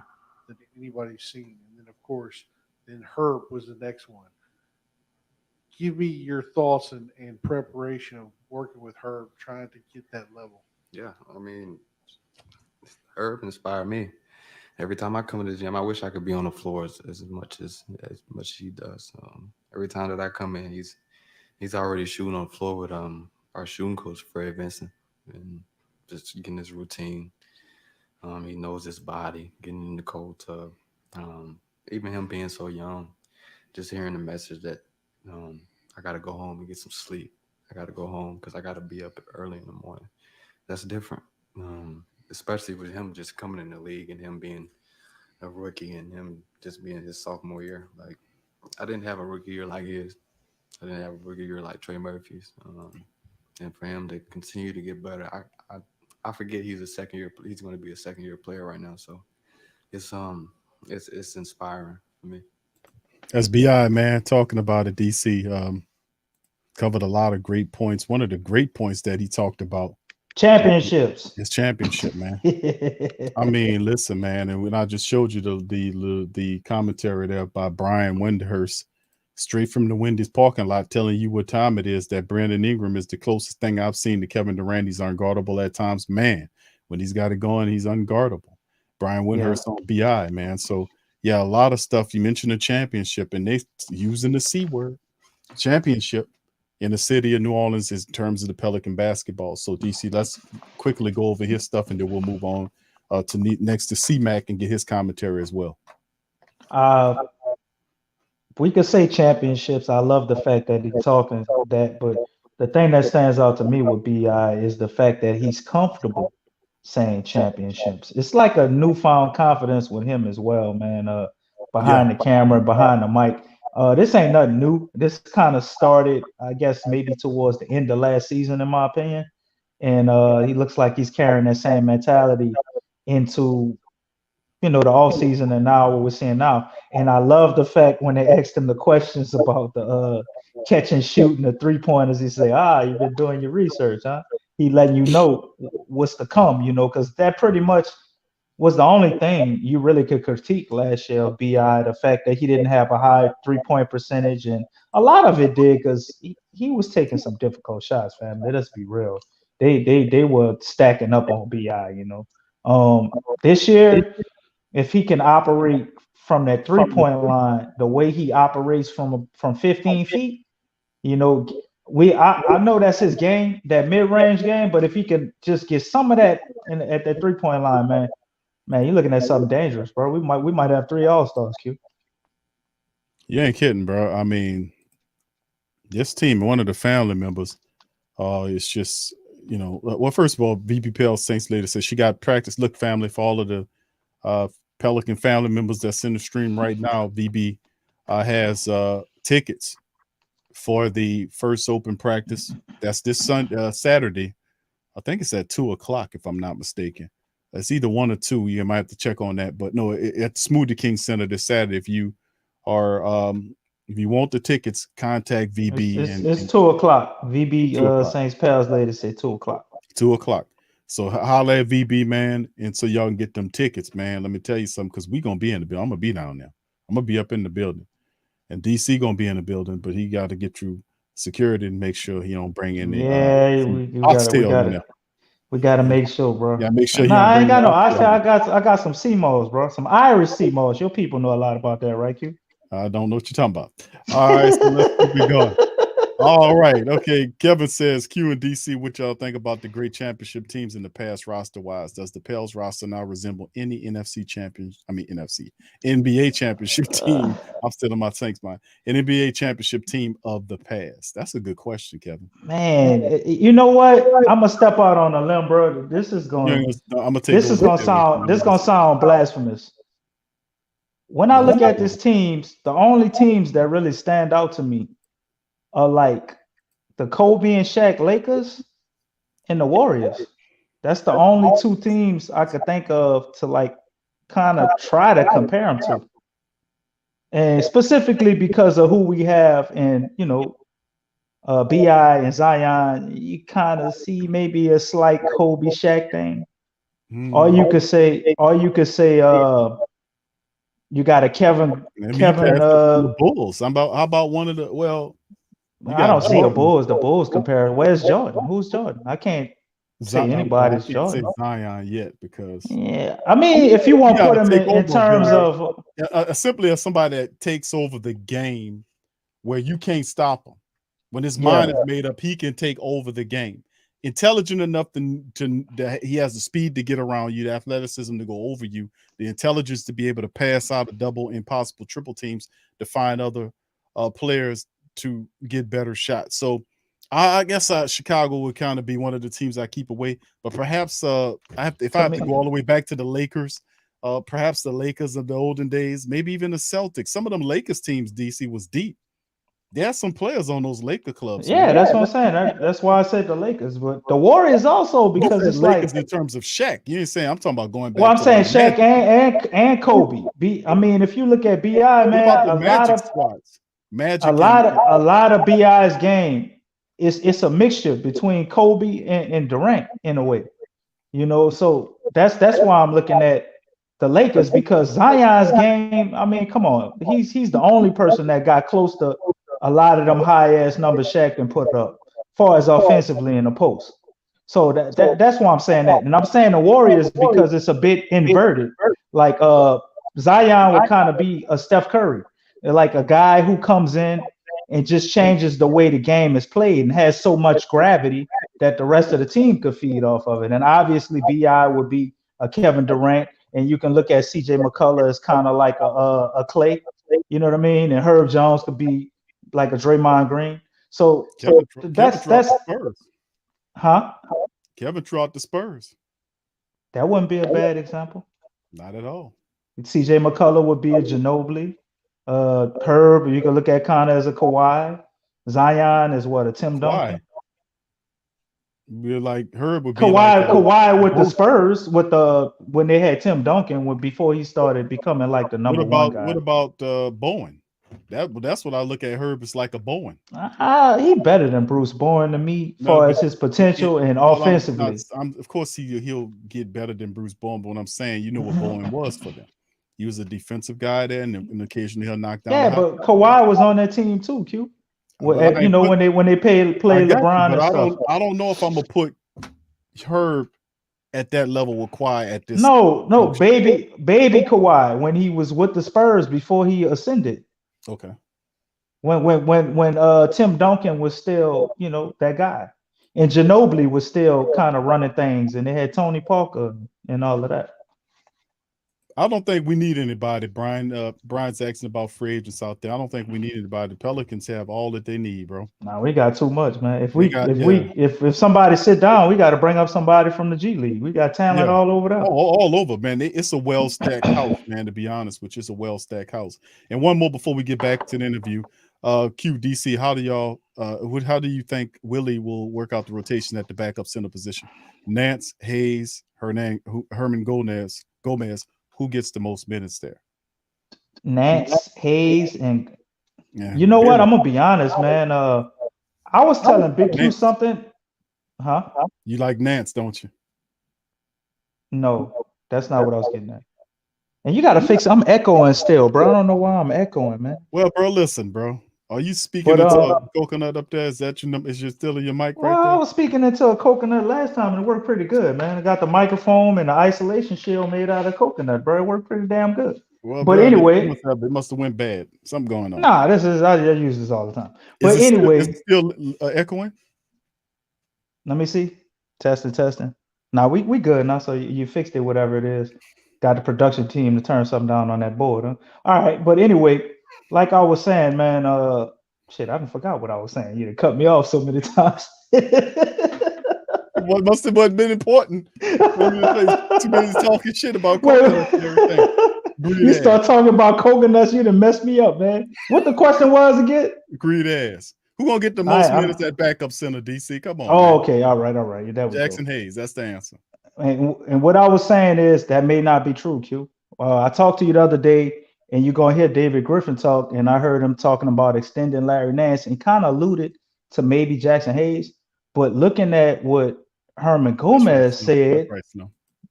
that anybody's seen. And then, of course, Herb was the next one. Give me your thoughts and preparation of working with Herb, trying to get that level. Yeah, Herb inspired me. Every time I come to the gym, I wish I could be on the floor as much as he does. Every time that I come in, he's already shooting on the floor with our shooting coach Fred Vincent, and just getting his routine. He knows his body, getting in the cold tub. Even him being so young, just hearing the message that I got to go home and get some sleep. I got to go home because I got to be up early in the morning. That's different, especially with him just coming in the league and him being a rookie and him just being his sophomore year. Like, I didn't have a rookie year like his. I didn't have a rookie year like Trey Murphy's. And for him to continue to get better, I forget he's a second year. He's going to be a second year player right now. So it's inspiring for me. That's Bi, man, talking about it. DC covered a lot of great points. One of the great points that he talked about, Championships. his championship, man. I mean, listen, man, and when I just showed you the commentary there by Brian Windhurst, straight from the Wendy's parking lot, telling you what time it is, that Brandon Ingram is the closest thing I've seen to Kevin Durant. He's unguardable at times. Man, when he's got it going, he's unguardable. Brian Windhurst on BI, man. So, yeah, a lot of stuff. You mentioned the championship, and they using the C word, championship, in the city of New Orleans in terms of the Pelican basketball. So, DC, let's quickly go over his stuff, and then we'll move on to next to C-Mac and get his commentary as well. We could say championships. I love the fact that he's talking that, but the thing that stands out to me with BI is the fact that he's comfortable saying championships. It's like a newfound confidence with him as well, man. Behind the camera, behind the mic. This ain't nothing new. This kind of started, I guess, maybe towards the end of last season, in my opinion. And he looks like he's carrying that same mentality into, the off season and now what we're seeing now. And I love the fact when they asked him the questions about the catch and shooting the 3-pointers, he say, you've been doing your research, huh? He letting you know what's to come, because that pretty much was the only thing you really could critique last year of BI, the fact that he didn't have a high 3-point percentage. And a lot of it did because he was taking some difficult shots, fam. Let us be real. They were stacking up on BI, This year, if he can operate from that 3-point line the way he operates from 15 feet, I know that's his game, that mid-range game, but if he can just get some of that at that 3-point line, man, you're looking at something dangerous, bro. We might have 3 All-Stars, Q. You ain't kidding, bro. I mean, this team, one of the family members, is just, well, first of all, VPPL Saints later says she got practice. Look, family, for all of the Pelican family members that's in the stream right now, VB has tickets for the first open practice. That's this Saturday. I think it's at 2:00, if I'm not mistaken. It's either 1 or 2. You might have to check on that. But no, at the Smoothie King Center this Saturday. If you are, if you want the tickets, contact VB. It's 2:00. VB Saints Pals later said 2:00. 2:00. So holla at VB, man, and so y'all can get them tickets, man. Let me tell you something, because we're going to be in the building. I'm going to be down there. I'm going to be up in the building. And DC going to be in the building, but he got to get through security and make sure he don't bring in the we got to make sure, bro. Yeah, make sure. I ain't got no. I got some CMOs, bro. Some Irish CMOs. Your people know a lot about that, right, Q? I don't know what you're talking about. All right, so let's keep it going. All right. Okay. Kevin says, Q and DC, what y'all think about the great championship teams in the past roster wise? Does the Pels roster now resemble any NBA championship team? I'm still in my Saints mind. An NBA championship team of the past. That's a good question, Kevin. Man, you know what? I'm gonna step out on a limb, bro. This is gonna sound blasphemous. When I look at these teams, the only teams that really stand out to me are like the Kobe and Shaq Lakers and the Warriors. That's the only 2 teams I could think of to like kind of try to compare them to. And specifically because of who we have and, BI and Zion, you kind of see maybe a slight Kobe Shaq thing. Or you could say you got a Kevin the Bulls. How about one of the I don't see the Bulls. The Bulls compare. Where's Jordan? Who's Jordan? I can't say anybody's Jordan. Say Zion yet because I mean, if you want to put him in terms of simply as somebody that takes over the game, where you can't stop him. When his mind is made up, he can take over the game. Intelligent enough that he has the speed to get around you, the athleticism to go over you, the intelligence to be able to pass out a double, impossible, triple teams to find other players to get better shots. So I guess Chicago would kind of be one of the teams I keep away, but perhaps if I have to go all the way back to the Lakers, perhaps the Lakers of the olden days, maybe even the Celtics. Some of them Lakers teams, DC, was deep. There's some players on those Laker clubs. Yeah, man. that's what I'm saying. That's why I said the Lakers, but the Warriors also You because said it's Lakers like. in terms of Shaq. You ain't saying I'm talking about going back. Well, I'm to saying like Shaq Magic. and Kobe. I mean, if you look at Bi, What man, about the a lot Magic of squads? Magic a lot of Bi's game it's a mixture between Kobe and Durant in a way. You know, so that's why I'm looking at the Lakers because Zion's game. I mean, come on, he's the only person that got close to a lot of them high ass numbers Shaq can put up, far as offensively in the post. So that's why I'm saying that, and I'm saying the Warriors because it's a bit inverted. Like Zion would kind of be a Steph Curry, like a guy who comes in and just changes the way the game is played and has so much gravity that the rest of the team could feed off of it. And obviously, Bi would be a Kevin Durant, and you can look at CJ McCollum as kind of like a Clay, you know what I mean? And Herb Jones could be like a Draymond Green. So that's Spurs. Huh? Kevin threw out the Spurs. That wouldn't be a bad example. Not at all. CJ McCollum would be a Ginobili. Herb, you can look at kind of as a Kawhi. Zion is what, a Tim Duncan? We're like Herb would be Kawhi with the Spurs when they had Tim Duncan before he started becoming like the number one guy. What about Bowen? That's what I look at Herb as like a Bowen. He better than Bruce Bowen to me, as far as his potential and offensively. Of course, he'll get better than Bruce Bowen. But what I'm saying, you know what Bowen was for them. He was a defensive guy there, and occasionally he'll knock down. Yeah, but Kawhi was on that team too, Q. When they play LeBron and stuff. I don't know if I'm gonna put Herb at that level with Kawhi at this. No, baby Kawhi when he was with the Spurs before he ascended. Okay. When Tim Duncan was still, that guy, and Ginobili was still kind of running things, and they had Tony Parker and all of that. I don't think we need anybody, Brian. Brian's asking about free agents out there. I don't think we need anybody. The Pelicans have all that they need, bro. Nah, we got too much, man. If somebody sit down, we got to bring up somebody from the G League. We got talent all over there. All over, man. It's a well-stacked house, man, to be honest, which is a well-stacked house. And one more before we get back to the interview. QDC, how do you think Willie will work out the rotation at the backup center position? Nance, Hayes, Herman Gomez. Who gets the most minutes there? Nance, Hayes, and you know what? I'm gonna be honest, man. I was telling Big Q something. Huh? You like Nance, don't you? No, that's not what I was getting at. And you gotta fix it. I'm echoing still, bro. I don't know why I'm echoing, man. Well, bro, listen, bro. Are you speaking into a coconut up there? Is that your number? Is you still in your mic right there? I was speaking into a coconut last time and it worked pretty good, man. I got the microphone and the isolation shield made out of coconut, bro. It worked pretty damn good. Well, but bro, anyway, it must have went bad. Something going on. Nah, I use this all the time. But anyway, is it still echoing? Let me see. Testing. Nah, we good now. So you fixed it, whatever it is. Got the production team to turn something down on that board. Huh? All right, but anyway. Like I was saying, man, I forgot what I was saying. You cut me off so many times. What must have been important. Too many talking shit about coconuts and everything. You start talking about coconuts, you done messed me up, man. What the question was again? Greed ass. Who gonna get the most minutes at backup center, DC? Come on. Oh, man. Okay, all right. Jackson Hayes, that's the answer. And what I was saying is that may not be true, Q. I talked to you the other day. And you're going to hear David Griffin talk, and I heard him talking about extending Larry Nance and kind of alluded to maybe Jackson Hayes. But looking at what Herman Gomez said,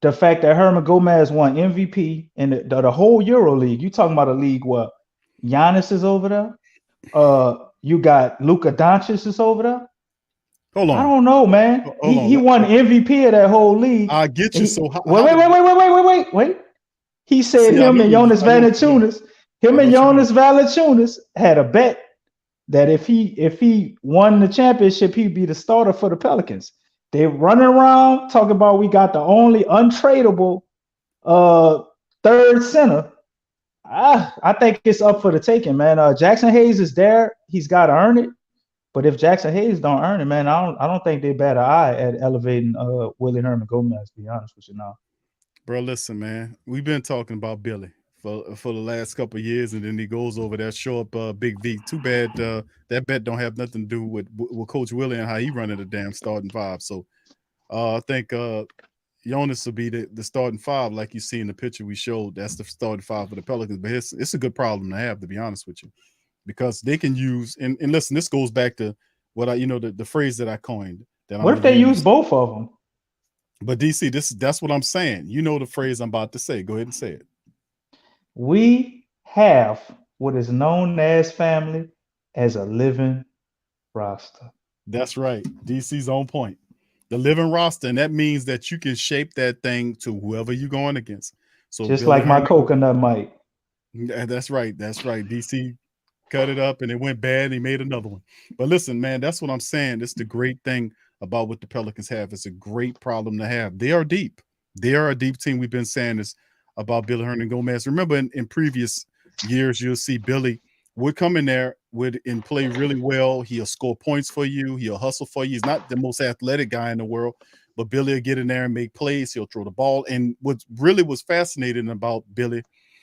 the fact that Herman Gomez won MVP in the whole Euro League, you talking about a league where Giannis is over there? You got Luka Doncic is over there? Hold on. I don't know, man. He won MVP of that whole league. I get you. Wait. He said him and Jonas Valanciunas had a bet that if he won the championship, he'd be the starter for the Pelicans. They running around talking about we got the only untradeable third center. I think it's up for the taking, man. Jackson Hayes is there. He's got to earn it. But if Jackson Hayes don't earn it, man, I don't think they bat an eye at elevating Willie Herman Gomez, to be honest with you now. Bro, listen, man. We've been talking about Billy for the last couple of years, and then he goes over that show up Big V. Too bad that bet don't have nothing to do with Coach Willie and how he running the damn starting five. So I think Jonas will be the starting five, like you see in the picture we showed. That's the starting five for the Pelicans. But it's a good problem to have, to be honest with you, because they can use and listen. This goes back to what the phrase that I coined. What if they use both of them? But DC, that's what I'm saying. You know the phrase I'm about to say. Go ahead and say it. We have what is known as family as a living roster. That's right. DC's on point. The living roster, and that means that you can shape that thing to whoever you're going against. So just Billy like my Herndon, coconut might. That's right. That's right. DC cut it up and it went bad and he made another one. But listen, man, that's what I'm saying. It's the great thing about what the Pelicans have. It's a great problem to have. They are deep. They are a deep team. We've been saying this about Billy Hernan Gomez. Remember in previous years, you'll see Billy would come in there and play really well. He'll score points for you. He'll hustle for you. He's not the most athletic guy in the world, but Billy will get in there and make plays. He'll throw the ball. And what really was fascinating about Billy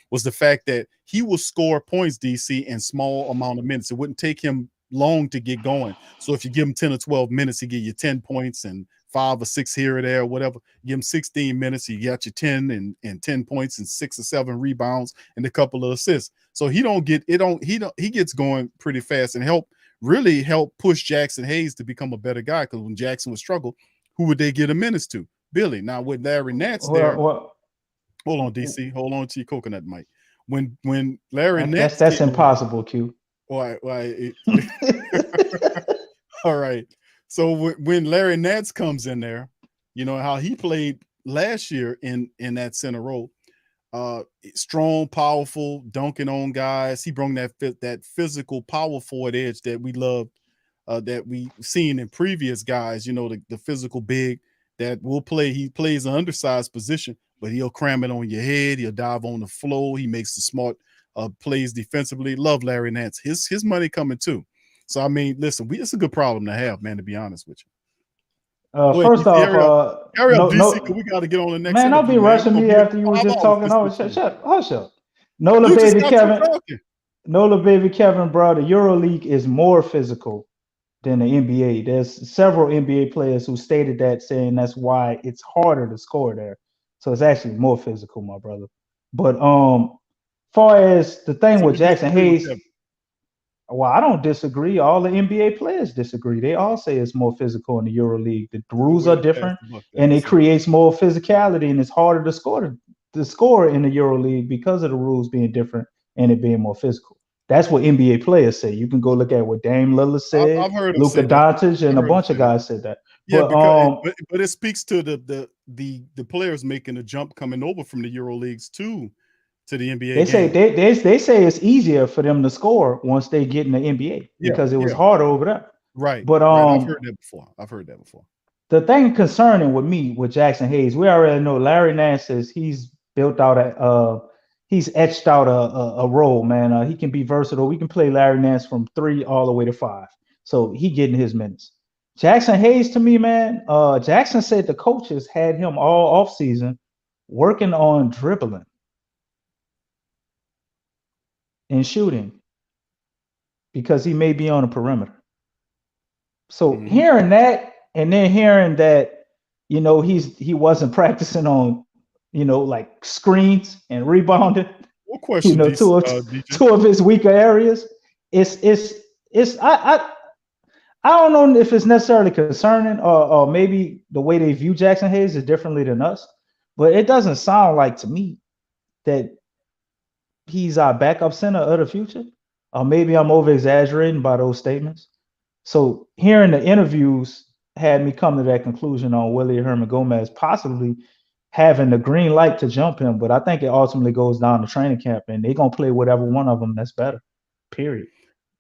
was the fact that he will score points, DC, in small amount of minutes. It wouldn't take him long to get going. So if you give him 10 or 12 minutes, he give you 10 points and 5 or 6 here or there, or whatever. Give him 16 minutes, he got you 10 and 10 points and 6 or 7 rebounds and a couple of assists. So he gets going pretty fast and really help push Jackson Hayes to become a better guy, because when Jackson would struggle, who would they get a minutes to? Billy. Now with Larry Nance there. Hold on, DC. Hold on to your coconut, Mike. When Larry Nance, that's impossible, Q. Why? All right. So when Larry Nance comes in there, you know how he played last year in that center role. Strong, powerful, dunking on guys. He brought that physical power forward edge that we love, that we seen in previous guys. You know, the physical big that will play. He plays an undersized position, but he'll cram it on your head. He'll dive on the floor. He makes the smart plays defensively. Love Larry Nance. His money coming too. So I mean, listen, it's a good problem to have, man. To be honest with you. First off, carry up, DC. We got to get on the next. Man, don't be rushing me after you were just talking. Hush up. Nola baby Kevin, bro. The EuroLeague is more physical than the NBA. There's several NBA players who stated that, saying that's why it's harder to score there. So it's actually more physical, my brother. But far as the thing with Jackson Hayes, well, I don't disagree. All the NBA players disagree. They all say it's more physical in the EuroLeague. The rules are different, and it creates more physicality, and it's harder to score in the EuroLeague because of the rules being different and it being more physical. That's what NBA players say. You can go look at what Dame Lillard said, Luka Doncic, and a bunch of guys said that. Yeah, but it speaks to the players making a jump coming over from the EuroLeagues to the NBA. They say it's easier for them to score once they get in the NBA because it was harder over there. Right. But I've heard that before. The thing concerning with me with Jackson Hayes, we already know Larry Nance says he's built out he's etched out a role, man. He can be versatile. We can play Larry Nance from 3 all the way to 5. So he getting his minutes. Jackson Hayes, to me, man, Jackson said the coaches had him all offseason working on dribbling and shooting because he may be on a perimeter. So hearing that, and then hearing that, you know, he wasn't practicing on, you know, like screens and rebounding. What question? You know, two of his weaker areas. I don't know if it's necessarily concerning or maybe the way they view Jackson Hayes is differently than us, but it doesn't sound like to me that he's our backup center of the future. Or maybe I'm over exaggerating by those statements. So hearing the interviews had me come to that conclusion on Willie Herman Gomez possibly having the green light to jump him, but I think it ultimately goes down to training camp, and they're gonna play whatever one of them that's better. Period.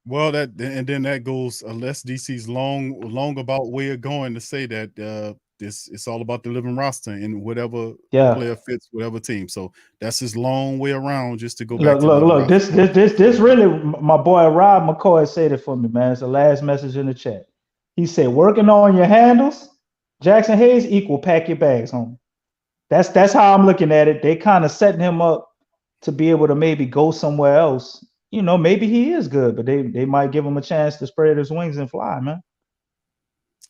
Well, then that goes unless DC's long about way of going to say that it's all about the living roster and whatever player fits whatever team. So that's his long way around just to go back. Look. This really, my boy Rob McCoy said it for me, man. It's the last message in the chat. He said, "Working on your handles, Jackson Hayes equal pack your bags home." That's how I'm looking at it. They kind of setting him up to be able to maybe go somewhere else. You know, maybe he is good, but they might give him a chance to spread his wings and fly, man.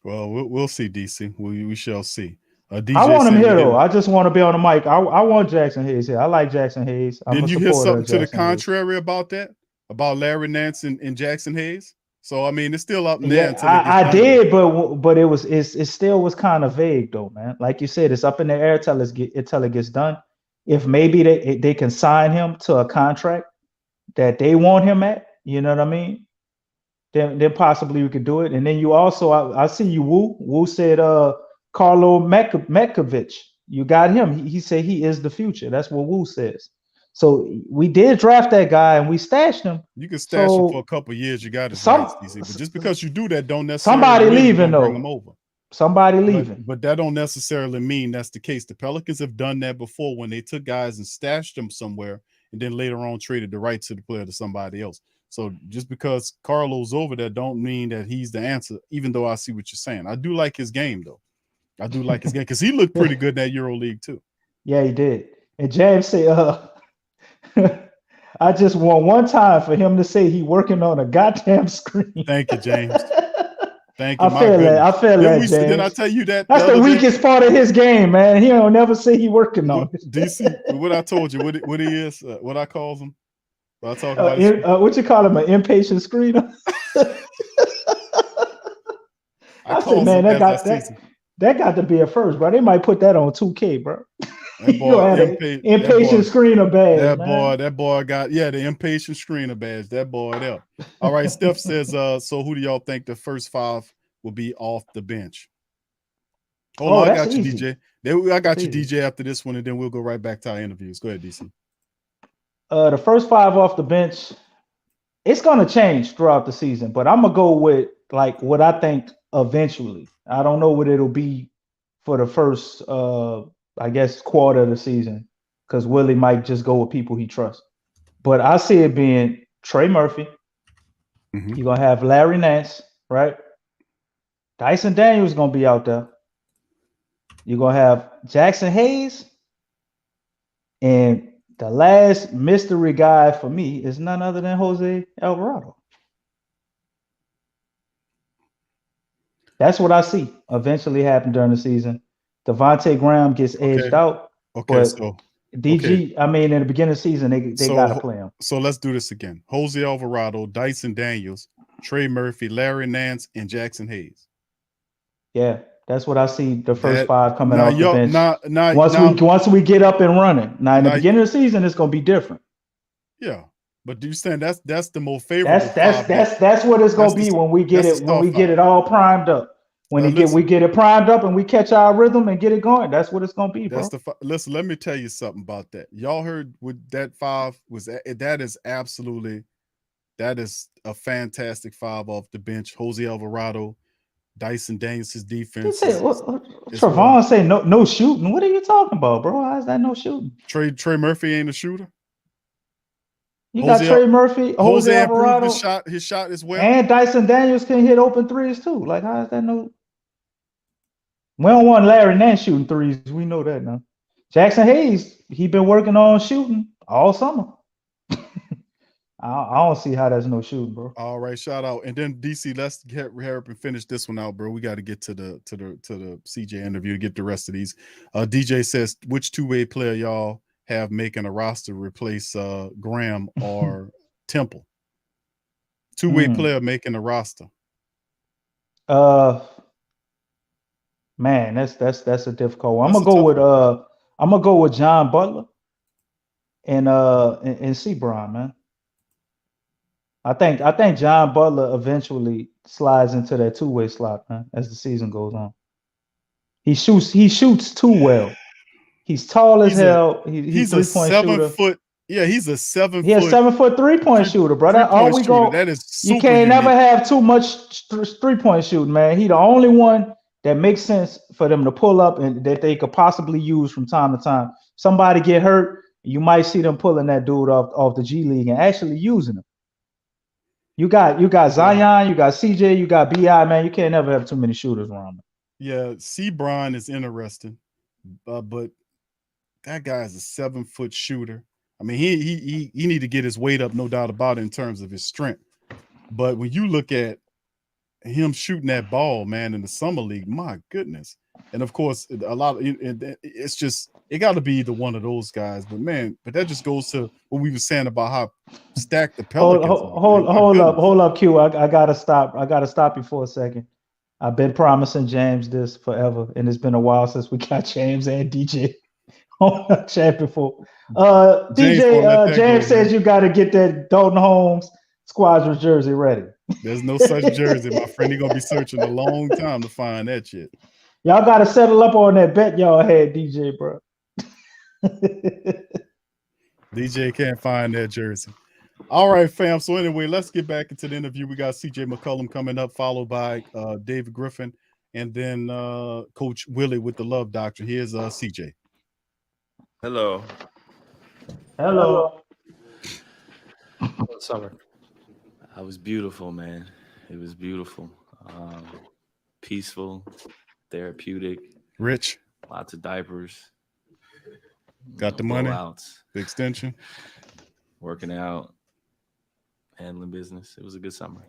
Well, we'll see, DC. We shall see. I DJ want him saying here we though. I just want to be on the mic. I want Jackson Hayes here. I like Jackson Hayes. I'm Didn't a you hear supporter something of to the Jackson Hayes. contrary about that? About Larry Nance and Jackson Hayes? So I mean, it's still up in there Yeah, until it gets I done. did, but it still was kind of vague though, man. Like you said, it's up in the air till it gets done. If maybe they can sign him to a contract that they want him at, you know what I mean? Then possibly we could do it. And then you also I see you Woo said Carlo Metkovic. You got him. He said he is the future. That's what Woo says. So we did draft that guy and we stashed him. You can stash him for a couple of years. You got his rights, DC. But just because you do that, don't necessarily somebody mean leaving bring though. him over. Somebody leaving. But that don't necessarily mean that's the case. The Pelicans have done that before when they took guys and stashed them somewhere and then later on traded the rights to the player to somebody else. So just because Carlo's over there don't mean that he's the answer, even though I see what you're saying. I do like his game, though. I do like his game because he looked pretty good in that EuroLeague, too. Yeah, he did. And James said, I just want one time for him to say he working on a goddamn screen. Thank you, James. Thank you. I feel that, James. Didn't I tell you that? That's the weakest part of his game, man. He don't never say he working on it. DC, what I told you, what he is, what I calls him. What I talk about what you call him, an impatient screener? I said, man, that got to be a first, bro. They might put that on 2K, bro. That boy, impatient screener badge. That boy got the impatient screener badge. That boy there. All right, Steph says, so who do y'all think the first 5 will be off the bench? Hold on, I got you, DJ. I got you, DJ, after this one, and then we'll go right back to our interviews. Go ahead, DC. The first 5 off the bench, it's gonna change throughout the season, but I'm gonna go with like what I think eventually. I don't know what it'll be for the first I guess quarter of the season, because Willie might just go with people he trusts. But I see it being Trey Murphy. Mm-hmm. You're gonna have Larry Nance, right? Dyson Daniels gonna be out there. You're gonna have Jackson Hayes, and the last mystery guy for me is none other than Jose Alvarado. That's what I see eventually happen during the season. Devontae Graham gets edged out. Okay, so DG, I mean, in the beginning of the season, they gotta play him. So let's do this again. Jose Alvarado, Dyson Daniels, Trey Murphy, Larry Nance, and Jackson Hayes. Yeah, that's what I see. The first 5 coming off the bench. Once we get up and running. Now in the beginning of the season, it's gonna be different. Yeah, but do you understand that's the most favorable? That's what it's gonna be when we get it all primed up. When we get it primed up and we catch our rhythm and get it going, that's what it's gonna be, bro. Listen, let me tell you something about that. Y'all heard what that 5 was. That is a fantastic 5 off the bench. Jose Alvarado, Dyson Daniels' defense. Trevon say no shooting. What are you talking about, bro? How is that no shooting? Trey Murphy ain't a shooter. You got Trey Murphy, Jose Alvarado, his shot as well, and Dyson Daniels can hit open threes too. Like, how is that no? We don't want Larry Nance shooting threes. We know that now. Jackson Hayes, he been working on shooting all summer. I don't see how that's no shooting, bro. All right, shout out, and then DC. Let's hurry up and finish this one out, bro. We got to get to the CJ interview to get the rest of these. DJ says, which 2-way player y'all have making a roster replace Graham or Temple? 2-way player making a roster. Man, that's a difficult one. I'm gonna go with John Butler and Sebron, man. I think John Butler eventually slides into that 2-way slot, man, as the season goes on. He shoots too well. He's tall as hell. He's a 7 foot. Yeah, he's a 7 foot. He's a 7 foot 3-point shooter, bro. That is super you can't unique. never have too much 3-point shooting, man. He the only one that makes sense for them to pull up and that they could possibly use from time to time. Somebody get hurt, you might see them pulling that dude off the G League and actually using him. You got Zion, you got CJ, you got BI, man. You can't never have too many shooters around them. Yeah, Sebron is interesting, but that guy is a 7-foot shooter. I mean, he need to get his weight up, no doubt about it, in terms of his strength. But when you look at him shooting that ball, man, in the summer league, my goodness. And of course, it's just it got to be either one of those guys. But man, that just goes to what we were saying about how stacked the Pelicans are. Hold up, Q. I gotta stop. I gotta stop you for a second. I've been promising James this forever, and it's been a while since we got James and DJ on the chat before. James says you got to get that Dalton Holmes Squadron jersey ready. There's no such jersey, my friend. You're gonna be searching a long time to find that shit. Y'all got to settle up on that bet y'all had, DJ, bro. DJ can't find that jersey. All right, fam. So anyway, let's get back into the interview. We got CJ McCollum coming up, followed by David Griffin, and then Coach Willie with the Love Doctrine. Here's CJ. Hello. Hello. Summer. I was beautiful, man. It was beautiful. Peaceful, therapeutic. Rich. Lots of diapers. Got the money. Blowouts. The extension. Working out. Handling business. It was a good summer.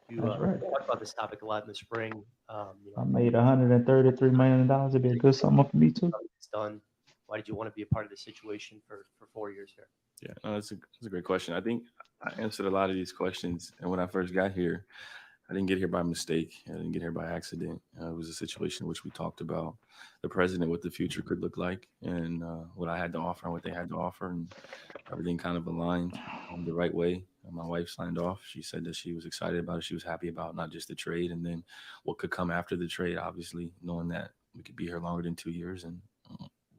You talked about this topic a lot in the spring. I made $133 million. It'd be a good summer for me too. It's done. Why did you want to be a part of the situation for 4 years here? Yeah, no, that's a great question. I think I answered a lot of these questions. And when I first got here, I didn't get here by mistake. I didn't get here by accident. It was a situation in which we talked about the president, what the future could look like, and what I had to offer and what they had to offer. And everything kind of aligned the right way. And my wife signed off. She said that she was excited about it. She was happy about not just the trade and then what could come after the trade, obviously, knowing that we could be here longer than 2 years. And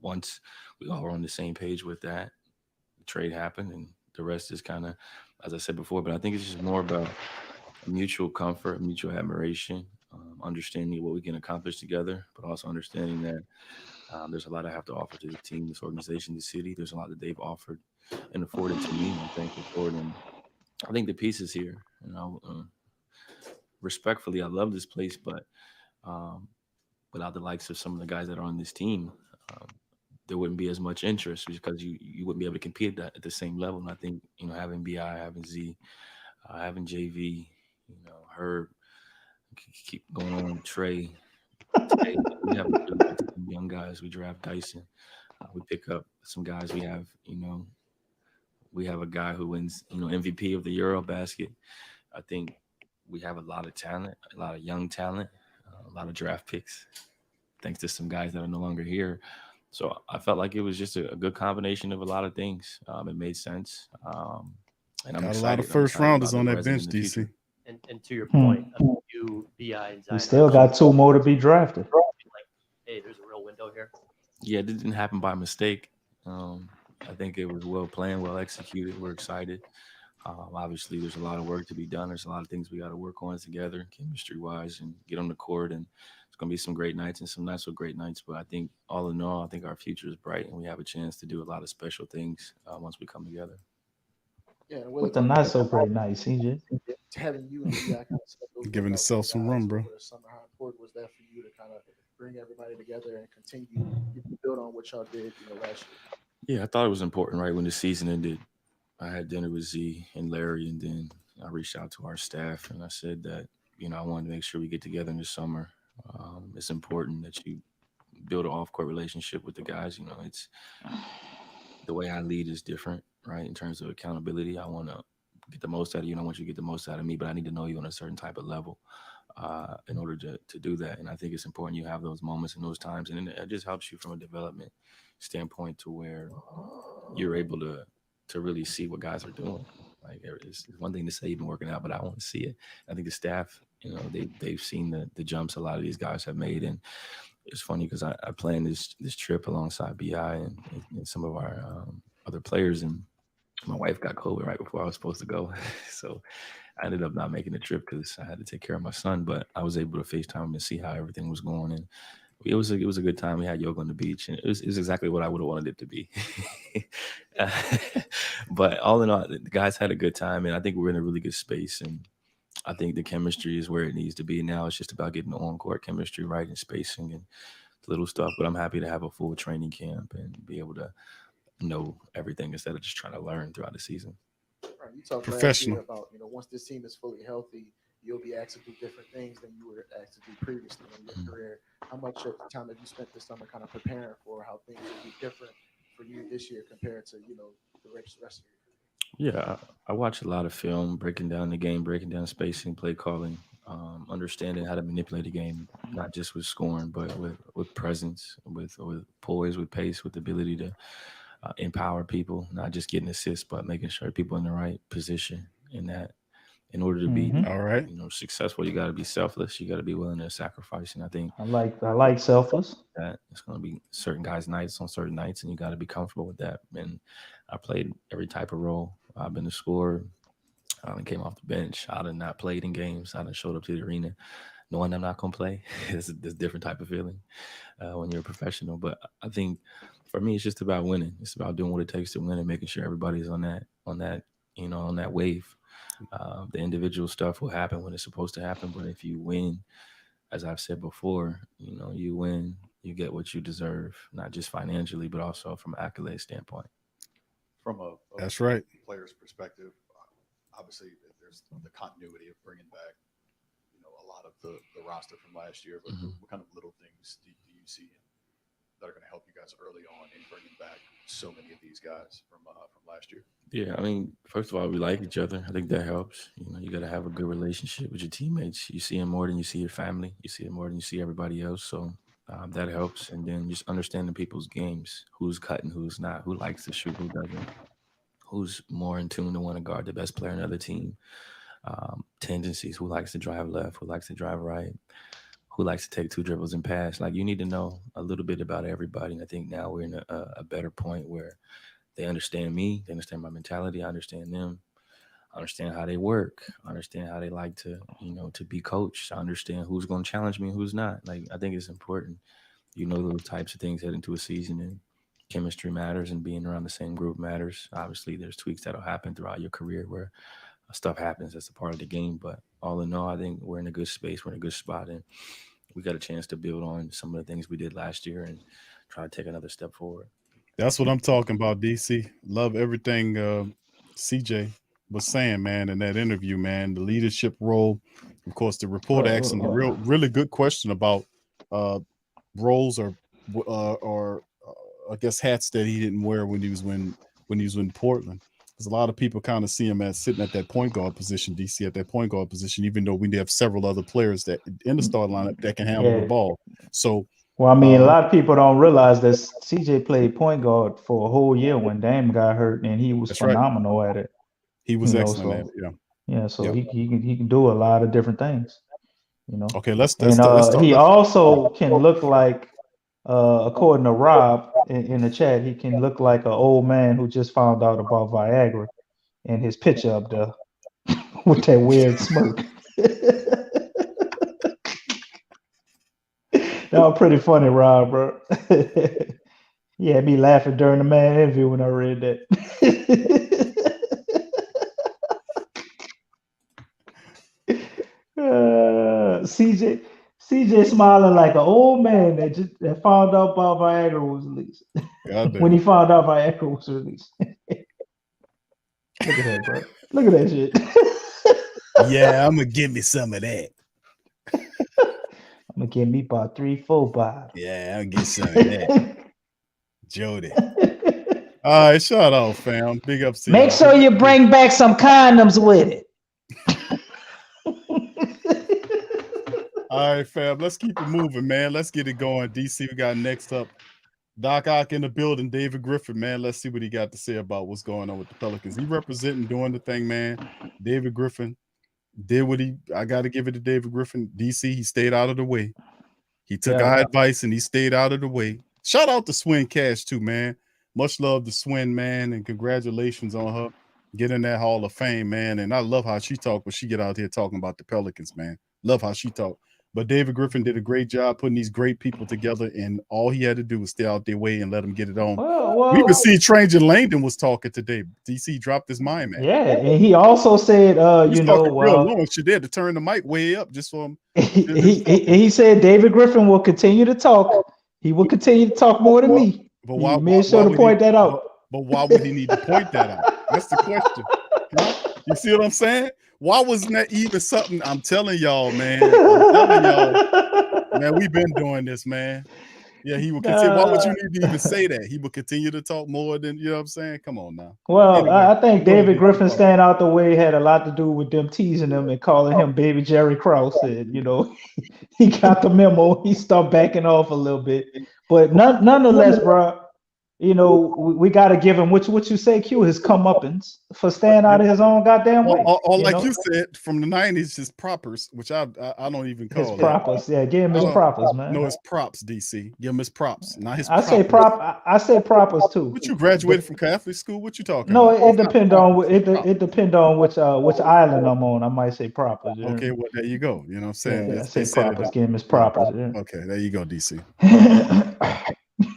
once we all were on the same page with that, the trade happened, and the rest is kind of, as I said before, but I think it's just more about mutual comfort, mutual admiration, understanding what we can accomplish together, but also understanding that there's a lot I have to offer to the team, this organization, the city. There's a lot that they've offered and afforded to me. I'm thankful for it. And I think the piece is here. Respectfully, I love this place, but without the likes of some of the guys that are on this team, there wouldn't be as much interest because you wouldn't be able to compete at the same level. And I think, having BI, having Z, having JV, Herb, keep going on, Trey. We have young guys. We draft Dyson. We pick up some guys. We have a guy who wins, MVP of the Eurobasket. I think we have a lot of talent, a lot of young talent, a lot of draft picks, thanks to some guys that are no longer here. So I felt like it was just a good combination of a lot of things. It made sense. And I'm got excited. a lot of first rounders on that bench, DC. And to your point, you, BI, and Zion. We still got 2 more to be drafted. Like, hey, there's a real window here. Yeah, it didn't happen by mistake. I think it was well planned, well executed. We're excited. Obviously, there's a lot of work to be done. There's a lot of things we got to work on together, chemistry-wise, and get on the court. And it's going to be some great nights and some not so great nights. But I think all in all, I think our future is bright, and we have a chance to do a lot of special things once we come together. Yeah, with the not so great night, CJ. Having you and kind of giving yourself some run, bro. Summer, how important was that for you to kind of bring everybody together and continue to build on what y'all did last year? Yeah, I thought it was important. Right when the season ended, I had dinner with Z and Larry, and then I reached out to our staff and I said that I wanted to make sure we get together in the summer. It's important that you build an off-court relationship with the guys. It's the way I lead is different. Right, in terms of accountability, I want to get the most out of you, and I want you to get the most out of me, but I need to know you on a certain type of level in order to do that. And I think it's important you have those moments and those times, and it just helps you from a development standpoint to where you're able to really see what guys are doing. Like, it's one thing to say you've been working out, but I want to see it. I think the staff, they've seen the jumps a lot of these guys have made, and it's funny because I planned this trip alongside BI and some of our other players, and my wife got COVID right before I was supposed to go. So I ended up not making the trip because I had to take care of my son, but I was able to FaceTime him and see how everything was going. And it was a good time. We had yoga on the beach, and it was exactly what I would have wanted it to be. But all in all, the guys had a good time, and I think we're in a really good space. And I think the chemistry is where it needs to be. Now it's just about getting the on-court chemistry right and spacing and little stuff. But I'm happy to have a full training camp and be able to know everything instead of just trying to learn throughout the season. Right, you talked last Professional. year about, once this team is fully healthy, you'll be asked to do different things than you were asked to do previously in your career. How much of the time have you spent this summer kind of preparing for how things will be different for you this year compared to, the rest of your career? Yeah, I watch a lot of film, breaking down the game, breaking down spacing, play calling, understanding how to manipulate the game, not just with scoring, but with presence, with poise, with pace, with the ability to empower people, not just getting assists, but making sure people in the right position. In that, in order to be Mhm. All right. successful, you got to be selfless. You got to be willing to sacrifice. And I think I like selfless. that it's going to be certain guys' nights on certain nights, and you got to be comfortable with that. And I played every type of role. I've been a scorer. I done came off the bench. I done not played in games. I done showed up to the arena knowing I'm not going to play. It's a different type of feeling when you're a professional. But I think for me, it's just about winning. It's about doing what it takes to win and making sure everybody's on that wave. The individual stuff will happen when it's supposed to happen. But if you win, as I've said before, you win, you get what you deserve, not just financially, but also from an accolade standpoint. From a That's right. player's perspective, obviously there's the continuity of bringing back, a lot of the roster from last year. But what kind of little things do you see that are going to help you guys early on in bringing back so many of these guys from last year? Yeah, I mean, first of all, we like each other. I think that helps. You got to have a good relationship with your teammates. You see them more than you see your family. You see them more than you see everybody else. So that helps. And then just understanding people's games, who's cutting, who's not, who likes to shoot, who doesn't, who's more in tune to want to guard the best player in another team, tendencies, who likes to drive left, who likes to drive right, who likes to take 2 dribbles and pass. Like, you need to know a little bit about everybody. And I think now we're in a better point where they understand me, they understand my mentality, I understand them, I understand how they work, I understand how they like to, to be coached. I understand who's going to challenge me and who's not. Like, I think it's important, those types of things head into a season, and chemistry matters, and being around the same group matters. Obviously, there's tweaks that'll happen throughout your career where stuff happens. That's a part of the game. But all in all, I think we're in a good space. We're in a good spot, and we got a chance to build on some of the things we did last year and try to take another step forward. That's what I'm talking about, DC. Love everything CJ was saying, man, in that interview, man. The leadership role. Of course, the reporter asked him a really good question about roles or I guess hats that he didn't wear when he was in Portland. Because a lot of people kind of see him as sitting at that point guard position, DC at that point guard position, even though we have several other players that in the start lineup that can handle the ball. So, well, I mean, a lot of people don't realize that CJ played point guard for a whole year when Dame got hurt, and he was phenomenal at it. He was excellent at it. Yeah. So he can do a lot of different things. Okay, let's he also can look like, according to Rob in the chat, he can look like an old man who just found out about Viagra and his picture up there with that weird smirk. That was pretty funny, Rob, bro. He had me laughing during the man interview when I read that. CJ smiling like an old man that found out about Viagra was released. When he found out Viagra was released. Look at that, bro. Look at that shit. Yeah, I'm gonna give me some of that. I'm gonna give me about 3-4 bottles. Yeah, I'll get some of that. Jody. All right, shout out, fam. Big ups to you. Make sure you bring back some condoms with it. All right, fam. Let's keep it moving, man. Let's get it going. DC, we got next up Doc Ock in the building, David Griffin, man. Let's see what he got to say about what's going on with the Pelicans. He representing, doing the thing, man. David Griffin did what I got to give it to David Griffin. DC, he stayed out of the way. He took our advice and he stayed out of the way. Shout out to Swin Cash too, man. Much love to Swin, man, and congratulations on her getting that Hall of Fame, man. And I love how she talk when she get out here talking about the Pelicans, man. Love how she talk. But David Griffin did a great job putting these great people together, and all he had to do was stay out their way and let them get it on. We even see Tranger Langdon was talking today. DC dropped his mind, man. Yeah, and he also said, real long. She did to turn the mic way up just for him. He said David Griffin will continue to talk He will continue to talk more than me. But He why made sure to would point he, that out. but why would he need to point that out? That's the question. Huh? You see what I'm saying? Why wasn't that even something? I'm telling y'all, man. I'm telling y'all, man, we've been doing this, man. Yeah, he will continue. Why would you need to even say that? He will continue to talk more than, you know what I'm saying? Come on now. Well, Anyway, I think go ahead, David DC. Griffin staying out the way had a lot to do with them teasing him and calling him Baby Jerry Krause. And, he got the memo. He started backing off a little bit. But nonetheless, bro, we got to give him what you say, Q, his comeuppance for staying out of his own goddamn way. Or like you said, from the 90s, his propers, which I don't even call his propers. Yeah, give him his propers, man. No, his props, DC. Give him his props, not his I say propers too. What, you graduated from Catholic school? What you talking No, about? it depends on which island I'm on. I might say propers. Okay, well, there you go. You know what I'm saying? Yeah, I say propers. Give him his propers. Yeah. Okay, there you go, DC.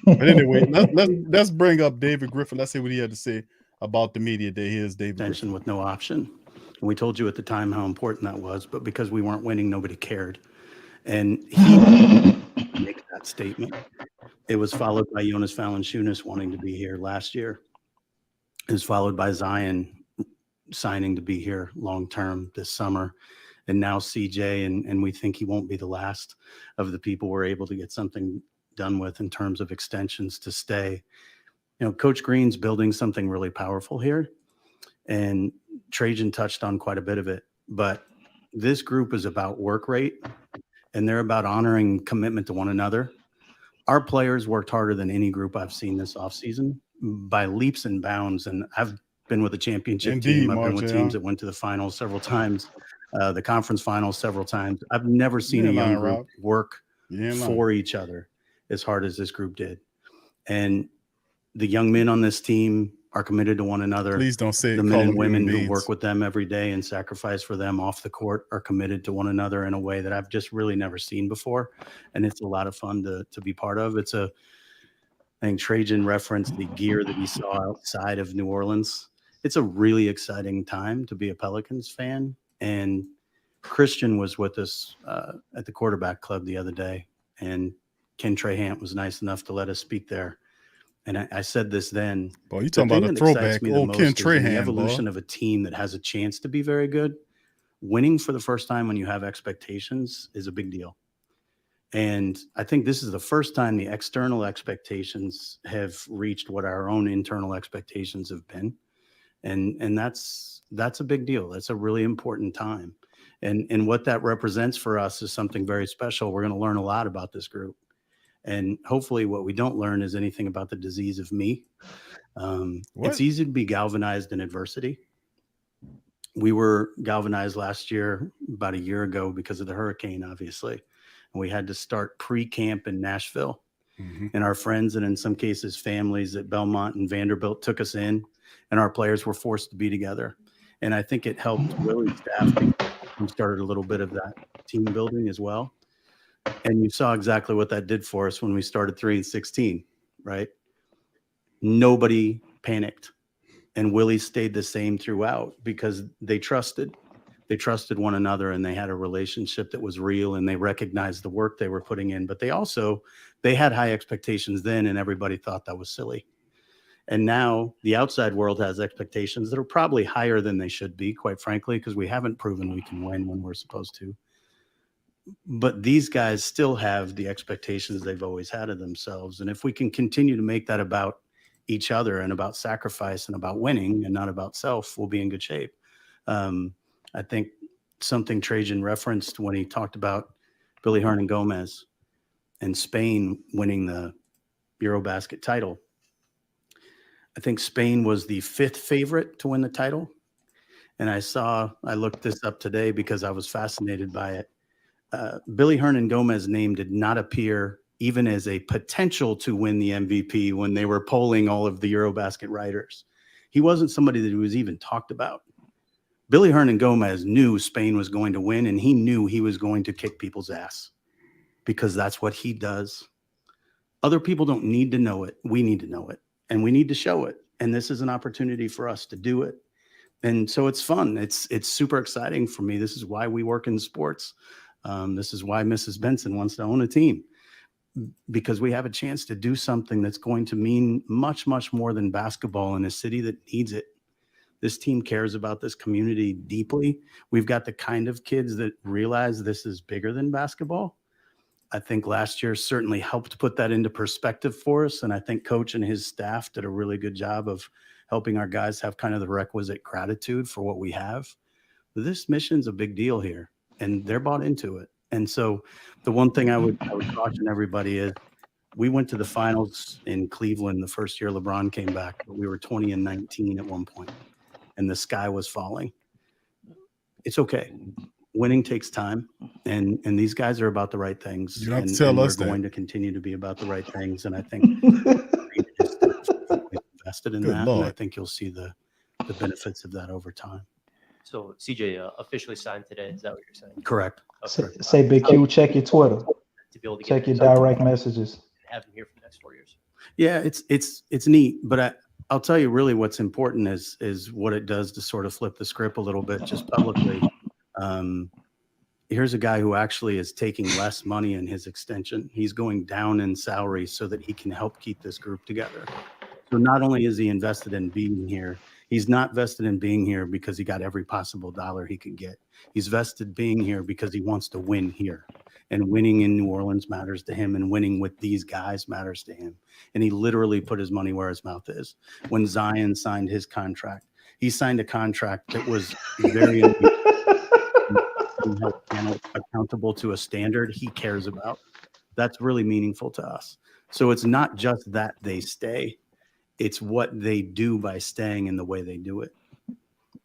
But anyway, let's bring up David Griffin. Let's see what he had to say about the media day. Here's David Griffin. With no option. And we told you at the time how important that was, but because we weren't winning, nobody cared. And he makes that statement. It was followed by Jonas Valanciunas wanting to be here last year. It was followed by Zion signing to be here long-term this summer. And now CJ, and we think he won't be the last of the people we're able to get something done with in terms of extensions to stay. Coach Green's building something really powerful here, and Trajan touched on quite a bit of it, but this group is about work rate, and they're about honoring commitment to one another. Our players worked harder than any group I've seen this offseason by leaps and bounds, and I've been with a championship team. I've been with teams that went to the finals several times, the conference finals several times. I've never seen a young group work for each other as hard as this group did. And the young men on this team are committed to one another. Please don't say the men and women who work with them every day and sacrifice for them off the court are committed to one another in a way that I've just really never seen before. And it's a lot of fun to be part of. I think Trajan referenced the gear that he saw outside of New Orleans. It's a really exciting time to be a Pelicans fan. And Christian was with us at the quarterback club the other day, and Ken Trahant was nice enough to let us speak there. And I said this then. Boy, you talking about a throwback, old Ken Trahant. The evolution of a team that has a chance to be very good. Winning for the first time when you have expectations is a big deal. And I think this is the first time the external expectations have reached what our own internal expectations have been. And that's a big deal. That's a really important time. And what that represents for us is something very special. We're going to learn a lot about this group. And hopefully what we don't learn is anything about the disease of me. It's easy to be galvanized in adversity. We were galvanized last year, about a year ago, because of the hurricane, obviously. And we had to start pre-camp in Nashville. Mm-hmm. And our friends, and in some cases families at Belmont and Vanderbilt, took us in, and our players were forced to be together. And I think it helped Willie's staff. We started a little bit of that team building as well. And you saw exactly what that did for us when we started 3-16, right? Nobody panicked. And Willie stayed the same throughout because they trusted one another, and they had a relationship that was real, and they recognized the work they were putting in. But they had high expectations then, and everybody thought that was silly. And now the outside world has expectations that are probably higher than they should be, quite frankly, because we haven't proven we can win when we're supposed to. But these guys still have the expectations they've always had of themselves. And if we can continue to make that about each other and about sacrifice and about winning and not about self, we'll be in good shape. I think something Trajan referenced when he talked about Billy Hernangomez and Spain winning the Eurobasket title. I think Spain was the 5th favorite to win the title. And I looked this up today because I was fascinated by it. Billy Hernangomez's name did not appear even as a potential to win the MVP when they were polling all of the Eurobasket writers. He wasn't somebody that was even talked about. Billy Hernangomez knew Spain was going to win, and he knew he was going to kick people's ass because that's what he does. Other people don't need to know it. We need to know it, and we need to show it. And this is an opportunity for us to do it. And so it's fun. It's super exciting for me. This is why we work in sports. This is why Mrs. Benson wants to own a team. because we have a chance to do something that's going to mean much, much more than basketball in a city that needs it. This team cares about this community deeply. We've got the kind of kids that realize this is bigger than basketball. I think last year certainly helped put that into perspective for us. And I think Coach and his staff did a really good job of helping our guys have kind of the requisite gratitude for what we have. But this mission's a big deal here, and they're bought into it. And so the one thing I would caution everybody is we went to the finals in Cleveland the first year LeBron came back, but we were 20-19 at one point, and the sky was falling. It's okay. Winning takes time, and these guys are about the right things. You don't have to and tell us they're that. going to continue to be about the right things. And I think invested in Good that, Lord. and I think you'll see the benefits of that over time. So CJ officially signed today. Is that what you're saying? Correct. Okay. Say Big Q, check your Twitter, To be able to get check your him direct messages. and have him here for the next 4 years. Yeah, it's neat, but I'll tell you really what's important is what it does to sort of flip the script a little bit just publicly. Here's a guy who actually is taking less money in his extension. He's going down in salary so that he can help keep this group together. So not only is he invested in being here, he's not vested in being here because he got every possible dollar he could get. He's vested being here because he wants to win here. And winning in New Orleans matters to him, and winning with these guys matters to him. And he literally put his money where his mouth is. When Zion signed his contract, he signed a contract that was very accountable to a standard he cares about. That's really meaningful to us. So it's not just that they stay, it's what they do by staying in the way they do it.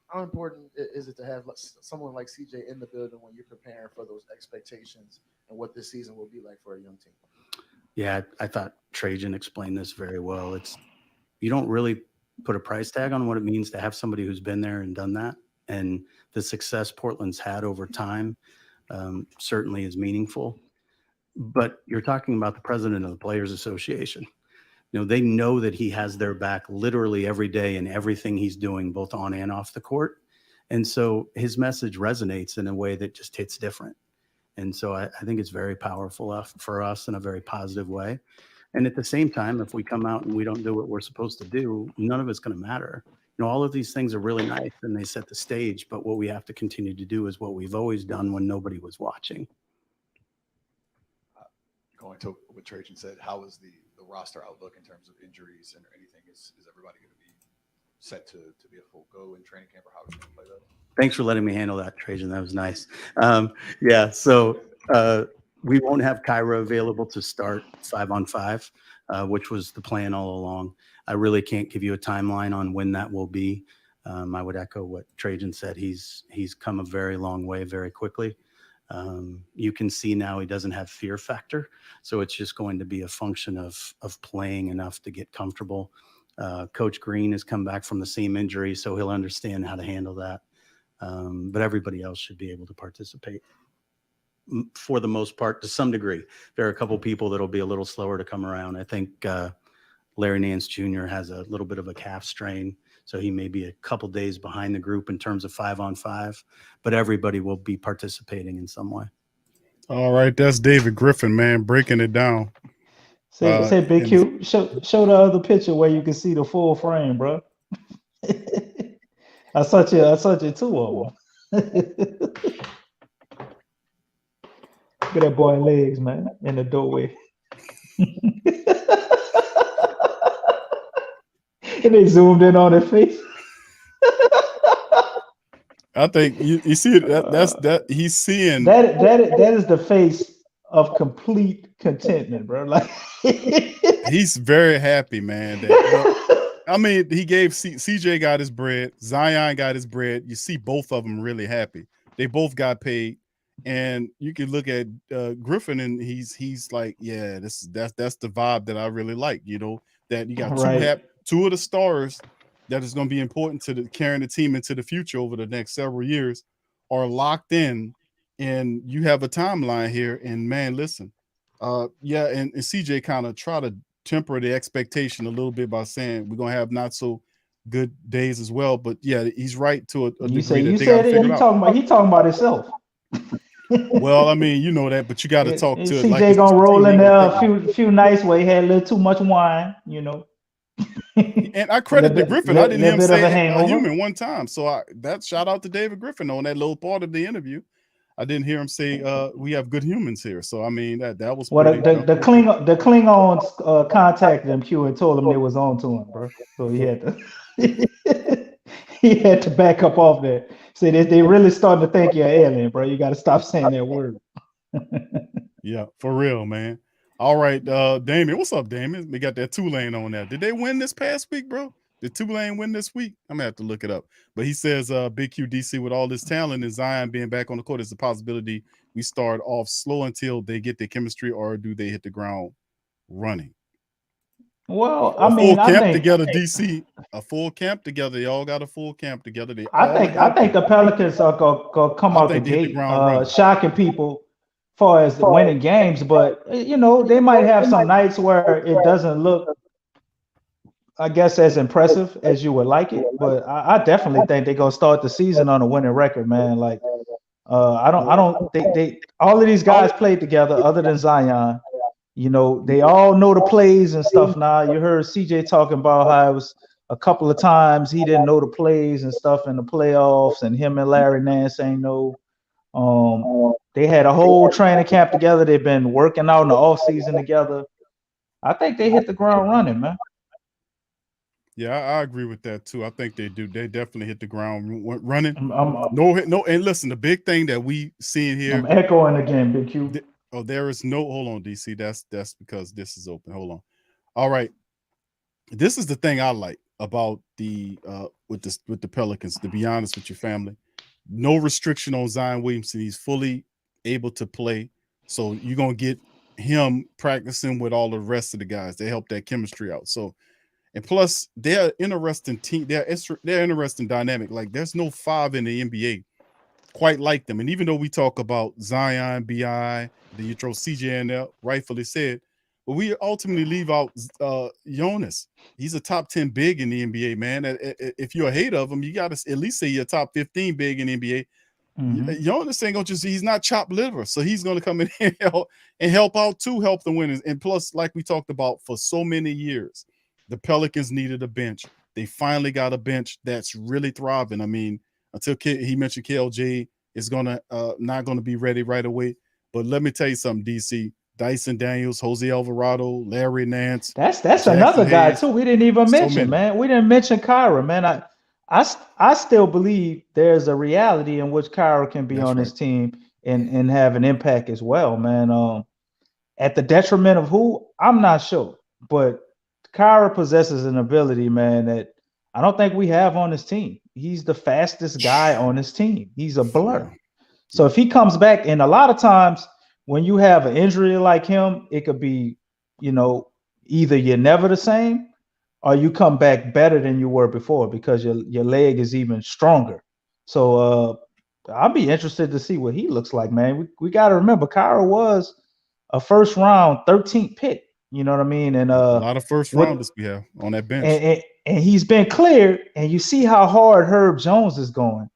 How important is it to have someone like CJ in the building when you're preparing for those expectations and what this season will be like for a young team? Yeah, I thought Trajan explained this very well. You don't really put a price tag on what it means to have somebody who's been there and done that. And the success Portland's had over time certainly is meaningful. But you're talking about the president of the Players Association. They know that he has their back literally every day in everything he's doing, both on and off the court. And so his message resonates in a way that just hits different. And so I think it's very powerful for us in a very positive way. And at the same time, if we come out and we don't do what we're supposed to do, none of it's going to matter. All of these things are really nice and they set the stage, but what we have to continue to do is what we've always done when nobody was watching. Going to what Trajan said, how is the roster outlook in terms of injuries and anything? Is everybody going to be set to be a full go in training camp, or how are you going to play that? Thanks for letting me handle that, Trajan. That was nice. So we won't have Kyra available to start 5-on-5, which was the plan all along. I really can't give you a timeline on when that will be. I would echo what Trajan said. He's come a very long way very quickly. You can see now he doesn't have fear factor. So it's just going to be a function of playing enough to get comfortable. Coach Green has come back from the same injury, so he'll understand how to handle that. But everybody else should be able to participate for the most part, to some degree. There are a couple people that'll be a little slower to come around. I think Larry Nance Jr. has a little bit of a calf strain, so he may be a couple days behind the group in terms of 5-on-5, but everybody will be participating in some way. All right, that's David Griffin, man, breaking it down. Say Big Q, show the other picture where you can see the full frame, bro. I sent you two of them. Look at that boy legs, man, in the doorway. And they zoomed in on his face. I think you see it. That's he's seeing that is the face of complete contentment, bro. Like he's very happy, man. I mean, he gave CJ got his bread, Zion got his bread. You see both of them really happy. They both got paid, and you can look at Griffin, and he's like, yeah, that's the vibe that I really like. That you got two of the stars that is going to be important to carrying the team into the future over the next several years are locked in, and you have a timeline here. And man, listen, and CJ kind of try to temper the expectation a little bit by saying we're gonna have not so good days as well. But yeah, he's right to a degree. You said it. He talking about himself. Well, I mean, you know that, but you got to talk to it like CJ it's gonna your roll in team. there a few nights where he had a little too much wine, And I credit to Griffin. I didn't hear him bit of a say hangover. human one time. So that shout out to David Griffin on that little part of the interview. I didn't hear him say we have good humans here. So I mean that was Well, pretty. the Klingons contacted him, Q, and told him they was on to him, bro. So he had to he had to back up off that. Say that they really starting to think you're an alien, bro. You got to stop saying that word. Yeah, for real, man. All right, Damien. What's up, Damien? We got that Tulane on there. Did they win this past week, bro? Did Tulane win this week? I'm gonna have to look it up. But he says, Big QDC with all this talent and Zion being back on the court is a possibility we start off slow until they get their chemistry, or do they hit the ground running? Well, I mean, full camp think together, DC. A full camp together. They all got a full camp together. I think the Pelicans are gonna come out the gate, shocking people far as the winning games, but they might have some nights where it doesn't look, I guess, as impressive as you would like it. But I definitely think they're gonna start the season on a winning record, man. Like I don't they all of these guys played together other than Zion. They all know the plays and stuff now. You heard CJ talking about how it was a couple of times he didn't know the plays and stuff in the playoffs, and him and Larry Nance ain't know. They had a whole training camp together. They've been working out in the off season together. I think they hit the ground running, man. Yeah, I agree with that too. I think they do. They definitely hit the ground running. No, and listen, the big thing that we see here. I'm echoing again, Big Q. There is no. Hold on, DC. That's because this is open. Hold on. All right. This is the thing I like about with the Pelicans. To be honest with your family, no restriction on Zion Williamson. He's fully able to play. So you're gonna get him practicing with all the rest of the guys. They help that chemistry out. So. And plus, they're interesting team. They're interesting dynamic. Like there's no 5 in the NBA quite like them. And even though we talk about Zion, BI, then you throw CJ in there, rightfully said, but we ultimately leave out Jonas. He's a top 10 big in the NBA, man. If you're a hater of him, you got to at least say you're top 15 big in the NBA. Mm-hmm. Jonas ain't gonna he's not chopped liver, so he's gonna come in and help out too, help the winners. And plus, like we talked about for so many years, the Pelicans needed a bench. They finally got a bench that's really thriving. I mean, until he mentioned KLJ is not gonna be ready right away. But let me tell you something, DC. Dyson Daniels, Jose Alvarado, Larry Nance. That's another guy too. We didn't even mention, man. We didn't mention Kyra, man. I still believe there's a reality in which Kyra can be on this team and have an impact as well, man. At the detriment of who, I'm not sure, but Kyra possesses an ability, man, that I don't think we have on this team. He's the fastest guy on this team. He's a blur. So if he comes back, and a lot of times when you have an injury like him, it could be, either you're never the same or you come back better than you were before because your leg is even stronger. So I'll be interested to see what he looks like, man. We got to remember Kyra was a first round 13th pick. You know what I mean? And a lot of first rounders we have on that bench. And he's been cleared, and you see how hard Herb Jones is going.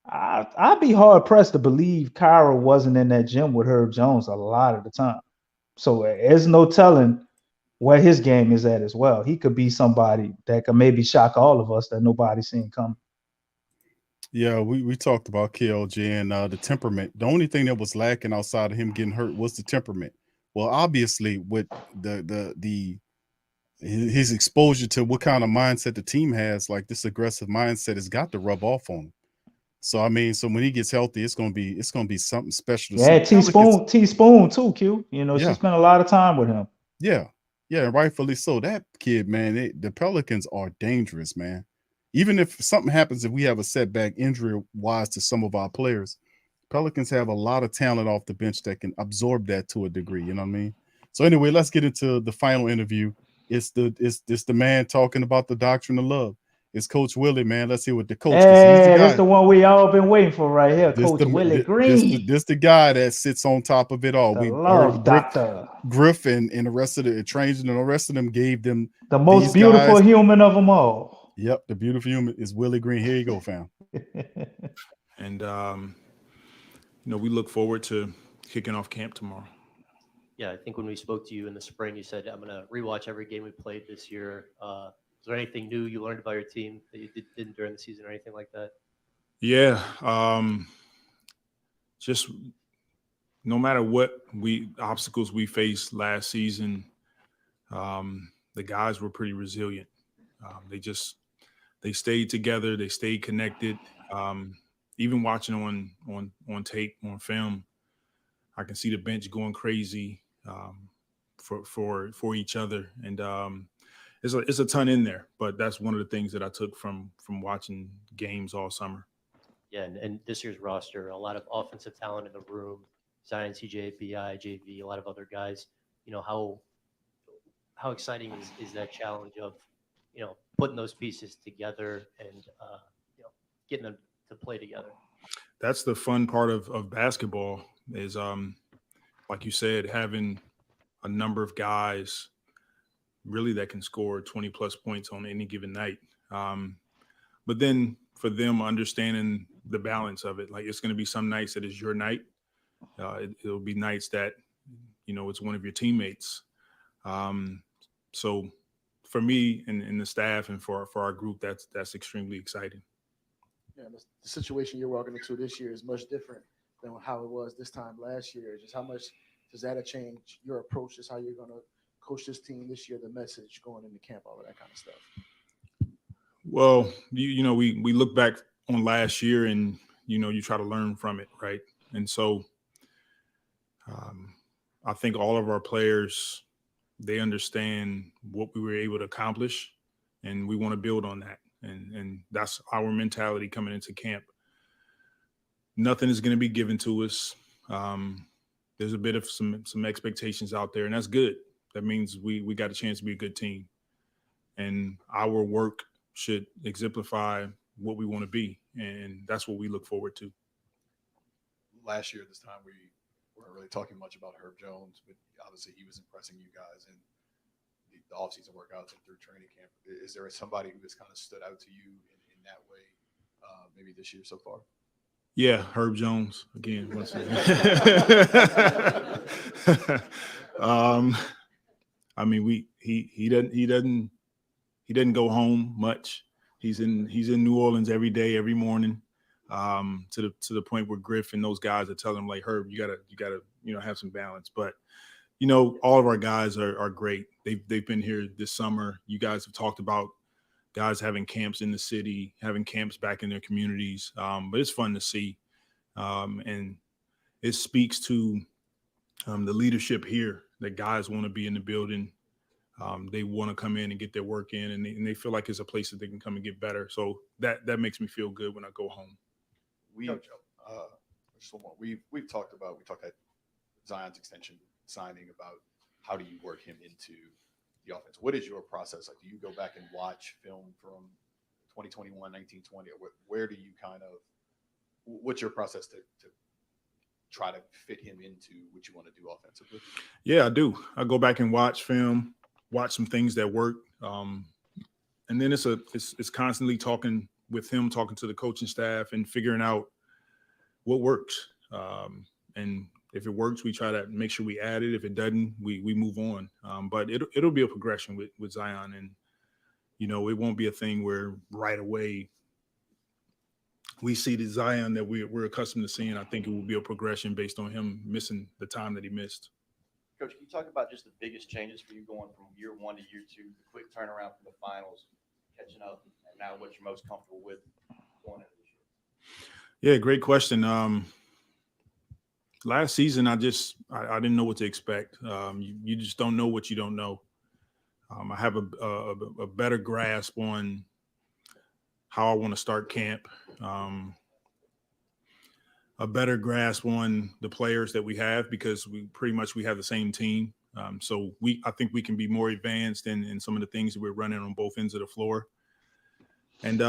I'd be hard pressed to believe Kyra wasn't in that gym with Herb Jones a lot of the time. So there's no telling where his game is at as well. He could be somebody that could maybe shock all of us that nobody's seen coming. Yeah, we talked about KLJ and the temperament. The only thing that was lacking outside of him getting hurt was the temperament. Well, obviously, with his exposure to what kind of mindset the team has, like this aggressive mindset, has got to rub off on him. So I mean, when he gets healthy, it's gonna be something special. Yeah, Teaspoon too, Q. She spent a lot of time with him. Yeah, rightfully so. That kid, man, the Pelicans are dangerous, man. Even if something happens, if we have a setback injury-wise to some of our players, Pelicans have a lot of talent off the bench that can absorb that to a degree. You know what I mean? So anyway, let's get into the final interview. It's the man talking about the doctrine of love. It's Coach Willie, man. Let's hear what the coach. Hey, that's the one we all been waiting for right here, Coach Willie Green. This the guy that sits on top of it all. The love doctor. Griffin and the rest of the trainers and the rest of them gave them the most beautiful human of them all. Yep, the beautiful human is Willie Green. Here you go, fam. And we look forward to kicking off camp tomorrow. Yeah, I think when we spoke to you in the spring, you said, I'm going to rewatch every game we played this year. Is there anything new you learned about your team that you didn't during the season or anything like that? Yeah. Just no matter what obstacles we faced last season, the guys were pretty resilient. They stayed together. They stayed connected. Even watching on tape, on film, I can see the bench going crazy for each other. And it's a ton in there, but that's one of the things that I took from watching games all summer. Yeah, and this year's roster, a lot of offensive talent in the room. Zion, CJ, BI, JV, a lot of other guys. How exciting is that challenge of putting those pieces together and getting them to play together? That's the fun part of basketball is, like you said, having a number of guys really that can score 20 plus points on any given night. But then for them understanding the balance of it, like it's going to be some nights that is your night. It'll be nights that, it's one of your teammates. So for me and the staff and for our group, that's extremely exciting. Yeah, the situation you're walking into this year is much different than how it was this time last year. Just how much does that change your approach? Just how you're going to coach this team this year, the message going into camp, all of that kind of stuff. Well, we look back on last year and, you try to learn from it, right? And so I think all of our players, they understand what we were able to accomplish, and we want to build on that. And that's our mentality coming into camp. Nothing is going to be given to us. There's a bit of some expectations out there, and that's good. That means we got a chance to be a good team. And our work should exemplify what we want to be, and that's what we look forward to. Last year at this time, we weren't really talking much about Herb Jones, but obviously he was impressing you guys in the offseason workouts and through training camp. Is there somebody who has kind of stood out to you in that way, maybe this year so far? Yeah, Herb Jones again. Once again. I mean, he doesn't go home much. He's in New Orleans every day, every morning, to the point where Griffin, those guys are telling him, like, Herb, you gotta have some balance. But all of our guys are great. They've been here this summer. You guys have talked about guys having camps in the city, having camps back in their communities. But it's fun to see, and it speaks to the leadership here that guys want to be in the building. They want to come in and get their work in, and they feel like it's a place that they can come and get better. So that makes me feel good when I go home. We've talked at Zion's extension signing about how do you work him into the offense. What is your process like? Do you go back and watch film from 2021, 1920? Where do you what's your process to try to fit him into what you want to do offensively? Yeah, I do. I go back and watch film, watch some things that work. And then it's constantly talking with him, talking to the coaching staff and figuring out what works. And if it works, we try to make sure we add it. If it doesn't, we move on. But it'll be a progression with Zion. And, it won't be a thing where right away we see the Zion that we're accustomed to seeing. I think it will be a progression based on him missing the time that he missed. Coach, can you talk about just the biggest changes for you going from year one to year two, the quick turnaround from the finals, catching up, and now what you're most comfortable with going into this year? Yeah, great question. Last season, I didn't know what to expect. You just don't know what you don't know. I have a better grasp on how I want to start camp, a better grasp on the players that we have because we have the same team. So I think we can be more advanced in some of the things that we're running on both ends of the floor. And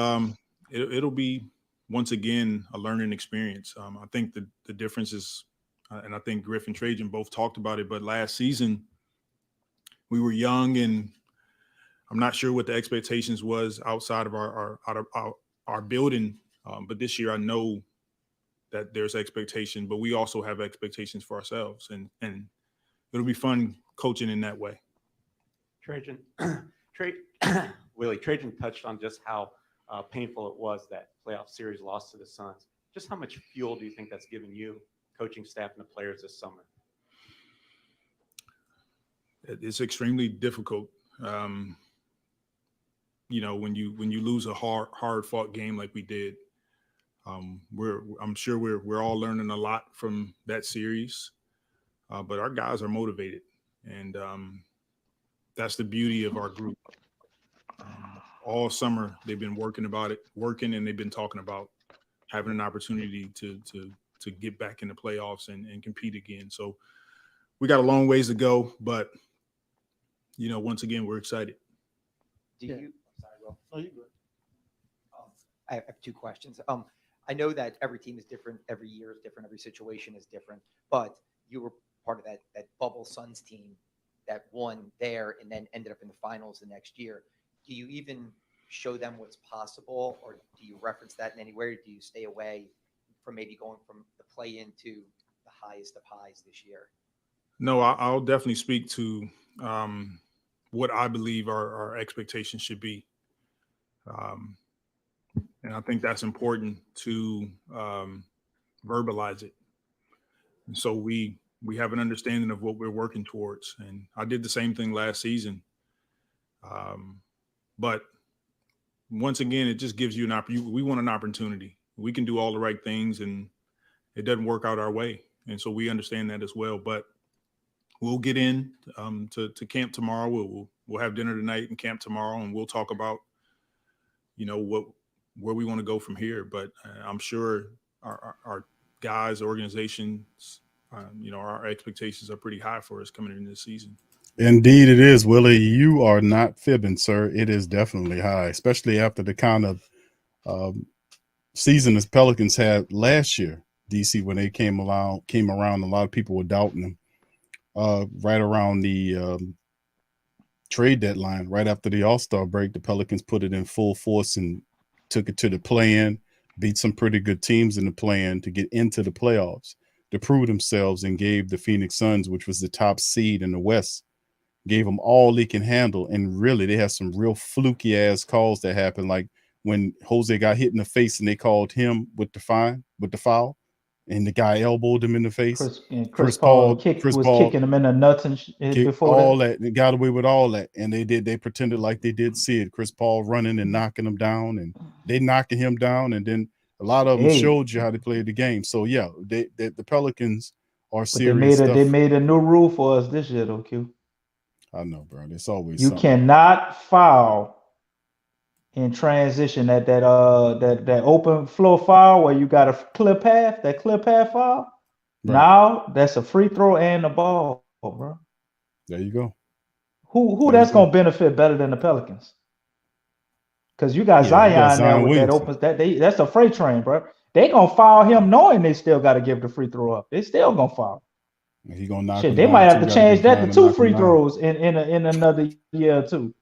it'll be, once again, a learning experience. I think the difference is, and I think Griffin and Trajan both talked about it, but last season we were young and I'm not sure what the expectations was outside of our building. But this year I know that there's expectation, but we also have expectations for ourselves, and it'll be fun coaching in that way. Trajan, Willie, Trajan touched on just how painful it was that playoff series loss to the Suns. Just how much fuel do you think that's given you, coaching staff, and the players this summer? It's extremely difficult. You know, when you lose a hard fought game like we did, I'm sure we're all learning a lot from that series, but our guys are motivated, and that's the beauty of our group. All summer they've been working, and they've been talking about having an opportunity to get back in the playoffs and compete again. So we got a long ways to go, but you know, once again, we're excited. Do you? Sorry, Will. Oh, you good. I have two questions. I know that every team is different, every year is different, every situation is different, but you were part of that bubble Suns team that won there and then ended up in the finals the next year. Do you even show them what's possible, or do you reference that in any way, or do you stay away from maybe going from the play-in to the highest of highs this year? No, I'll definitely speak to what I believe our expectations should be. And I think that's important to verbalize it. And so we have an understanding of what we're working towards. And I did the same thing last season. But once again, it just gives you an opportunity. We want an opportunity. We can do all the right things, and it doesn't work out our way. And so we understand that as well. But we'll get in to camp tomorrow. We'll have dinner tonight and camp tomorrow, and we'll talk about, you know, where we want to go from here. But I'm sure our guys, organizations, you know, our expectations are pretty high for us coming into this season. Indeed, it is, Willie. You are not fibbing, sir. It is definitely high, especially after the kind of season the Pelicans had last year. DC, when they came around, a lot of people were doubting them. Right around the trade deadline, right after the All-Star break, the Pelicans put it in full force and took it to the play-in, beat some pretty good teams in the play-in to get into the playoffs, to prove themselves, and gave the Phoenix Suns, which was the top seed in the West, gave them all they can handle. And really, they had some real fluky ass calls that happened, like when Jose got hit in the face and they called him with the foul, and the guy elbowed him in the face. Chris Paul kicking him in the nuts and before all that. They got away with all that, and they pretended like they did see it. Chris Paul running and knocking him down, and they knocking him down, and then a lot of them showed you how they played the game. So yeah, the Pelicans are serious. They made a new rule for us this year, though, Q. I know, bro. It's always you something. Cannot foul in transition that open floor foul where you got a clear path, that clear path foul. Right. Now that's a free throw and a ball, bro. There you go. Who that's gonna benefit better than the Pelicans? Because you got Zion now with Williamson. That's a freight train, bro. They gonna foul him knowing they still got to give the free throw up. They still gonna foul. He gonna knock. Shit, they might have to change that to 2 free throws in another year or two.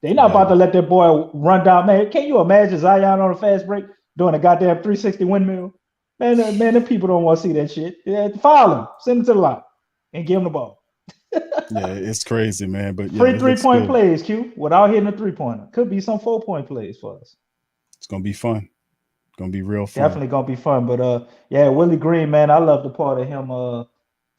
They not about to let that boy run down. Man, can you imagine Zion on a fast break doing a goddamn 360 windmill? Man, the people don't want to see that shit. Yeah, foul him, send him to the line, and give him the ball. Yeah, it's crazy, man. But yeah, free 3-point plays, Q, without hitting a 3-pointer. Could be some 4-point plays for us. It's gonna be fun. It's gonna be real fun. Definitely gonna be fun. But yeah, Willie Green, man, I love the part of him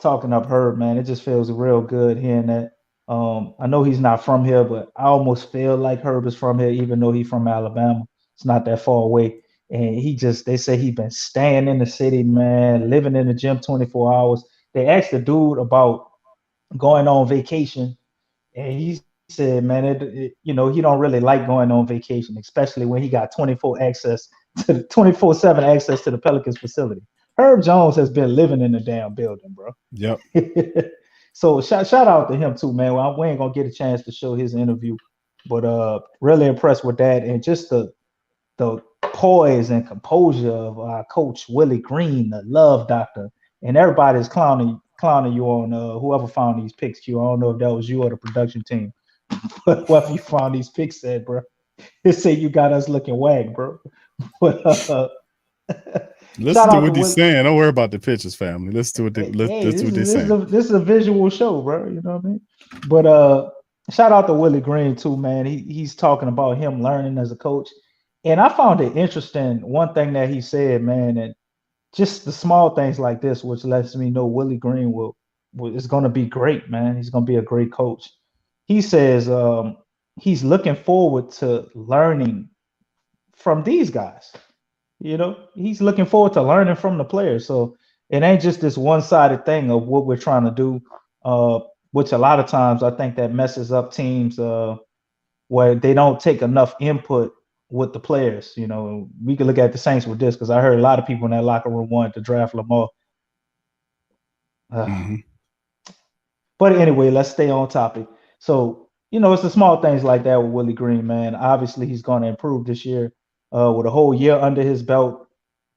talking up Herb, man. It just feels real good hearing that. I know he's not from here, but I almost feel like Herb is from here, even though he's from Alabama. It's not that far away. And they say he's been staying in the city, man, living in the gym 24 hours. They asked the dude about going on vacation, and he said, man, he don't really like going on vacation, especially when he got 24/7 access to the Pelicans facility. Herb Jones has been living in the damn building, bro. Yep. So shout out to him too, man. We ain't gonna get a chance to show his interview, but really impressed with that, and just the poise and composure of our coach Willie Green, the love doctor, and everybody's clowning you on whoever found these picks. Q, I don't know if that was you or the production team, but whoever you found these picks said, bro, they say you got us looking wag, bro. But Listen to what he's saying. Don't worry about the pictures, family. Listen to what This what they're saying. this is a visual show, bro. You know what I mean? But shout out to Willie Green too, man. He's talking about him learning as a coach, and I found it interesting. One thing that he said, man, and just the small things like this, which lets me know Willie Green is going to be great, man. He's going to be a great coach. He says he's looking forward to learning from these guys. You know, he's looking forward to learning from the players. So it ain't just this one-sided thing of what we're trying to do, which a lot of times I think that messes up teams where they don't take enough input with the players. You know, we can look at the Saints with this because I heard a lot of people in that locker room wanted to draft Lamar. But anyway, let's stay on topic. So, you know, it's the small things like that with Willie Green, man. Obviously, he's going to improve this year with a whole year under his belt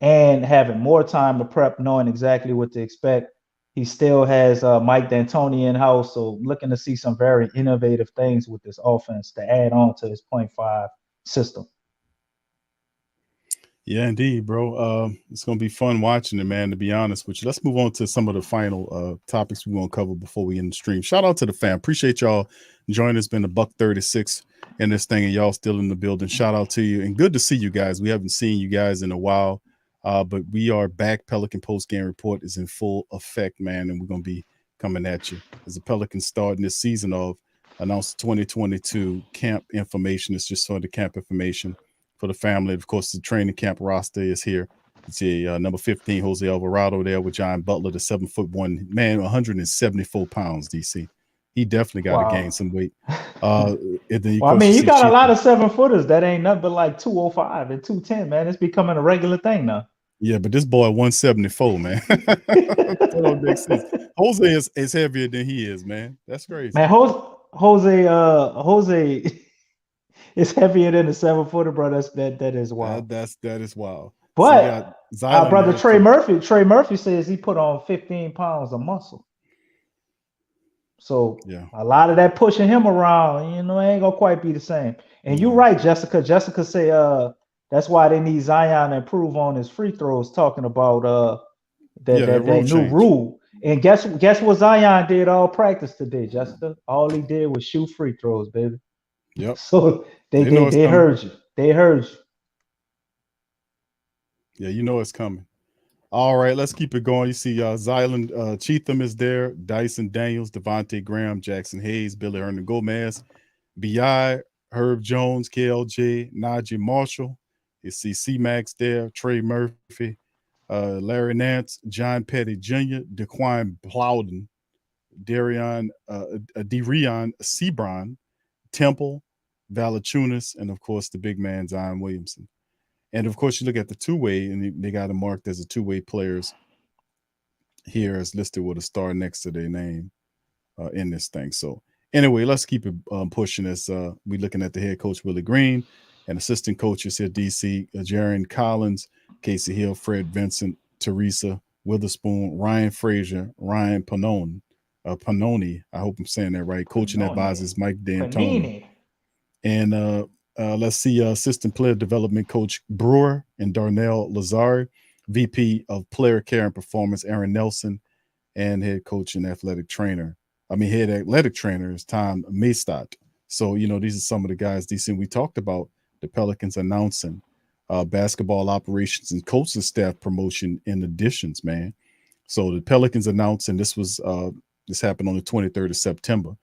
and having more time to prep, knowing exactly what to expect. He still has Mike D'Antoni in-house, so looking to see some very innovative things with this offense to add on to his 0.5 system. Yeah, indeed, bro. It's going to be fun watching it, man, to be honest with you. Let's move on to some of the final topics we want to cover before we end the stream. Shout out to the fam. Appreciate y'all joining us. Been a $136 in this thing, and y'all still in the building. Shout out to you. And good to see you guys. We haven't seen you guys in a while, but we are back. Pelican post-game report is in full effect, man, and we're going to be coming at you. As the Pelicans starting this season of announced 2022 camp information. It's just sort of the camp information for the family. Of course, the training camp roster is here. You see number 15, Jose Alvarado there with John Butler, the 7'1" man, 174 pounds, DC. He definitely got to gain some weight. And then I mean, you got a lot of 7-footers that ain't nothing but like 205 and 210, man. It's becoming a regular thing now. Yeah, but this boy 174, man. That don't make sense. Jose is heavier than he is, man. That's crazy. Man, Jose is heavier than a 7-footer, bro. That is wild. That is wild. But our brother Trey Murphy says he put on 15 pounds of muscle. So yeah, a lot of that pushing him around, you know, ain't gonna quite be the same. And you're right, Jessica. Jessica say that's why they need Zion to improve on his free throws, talking about that new rule. And guess what Zion did all practice today, Jessica? All he did was shoot free throws, baby. Yep. So they heard you. They heard you. Yeah, you know it's coming. All right, let's keep it going. You see Zylan Cheatham is there, Dyson Daniels, Devontae Graham, Jackson Hayes, Billy Hernan Gomez, B.I., Herb Jones, KLJ, Najee Marshall. You see C-Max there, Trey Murphy, Larry Nance, John Petty Jr., Daquan Plowden, Derion Sebron, Temple, Valachunas, and of course the big man Zion Williamson. And of course, you look at the two-way, and they got them marked as a two-way players here, as listed with a star next to their name in this thing. So anyway, let's keep it pushing as we're looking at the head coach Willie Green and assistant coaches here: DC, Jaron Collins, Casey Hill, Fred Vincent, Teresa Witherspoon, Ryan Frazier, Ryan Panoni. I hope I'm saying that right. Coaching advisors Mike D'Antoni. And let's see assistant player development coach Brewer and Darnell Lazare, VP of player care and performance Aaron Nelson, and head coach and head athletic trainer is Tom Maystott. So, you know, these are some of the guys, DC. We talked about the Pelicans announcing basketball operations and coaching staff promotion in additions, man. So the Pelicans announced, and this happened on the 23rd of September.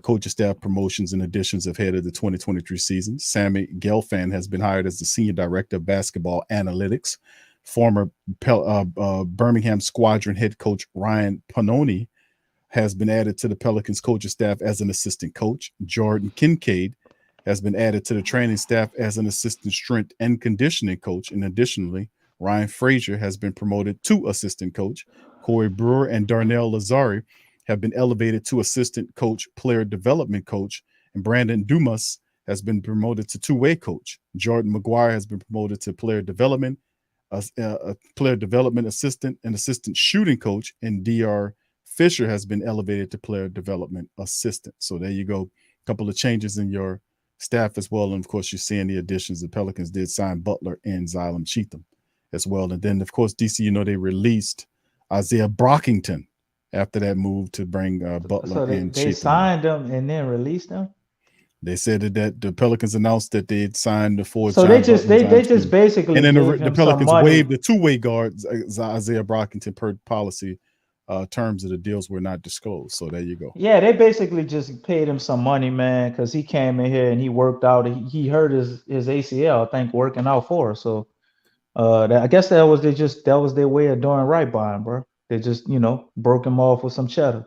Coaching staff promotions and additions ahead of the 2023 season. Sammy Gelfand has been hired as the Senior Director of Basketball Analytics. Former Birmingham Squadron head coach Ryan Panoni has been added to the Pelicans coaching staff as an assistant coach. Jordan Kincaid has been added to the training staff as an assistant strength and conditioning coach. And additionally, Ryan Frazier has been promoted to assistant coach. Corey Brewer and Darnell Lazare have been elevated to assistant coach, player development coach, and Brandon Dumas has been promoted to two-way coach. Jordan McGuire has been promoted to player development assistant and assistant shooting coach, and DR Fisher has been elevated to player development assistant. So there you go. A couple of changes in your staff as well. And of course, you're seeing the additions. The Pelicans did sign Butler and Zylan Cheatham as well. And then, of course, DC, they released Isaiah Brockington after that move to bring Butler So and they Cheatham. signed them and then released them. They said that the Pelicans announced that they had signed the forward. So they just basically and then gave the him some Pelicans money. waived the two-way guard Isaiah Brockington per policy. Terms of the deals were not disclosed. So there you go. Yeah, they basically just paid him some money, man, because he came in here and he worked out. He hurt his ACL, I think, working out for us. So I guess that was their way of doing right by him, bro. They just broke him off with some cheddar.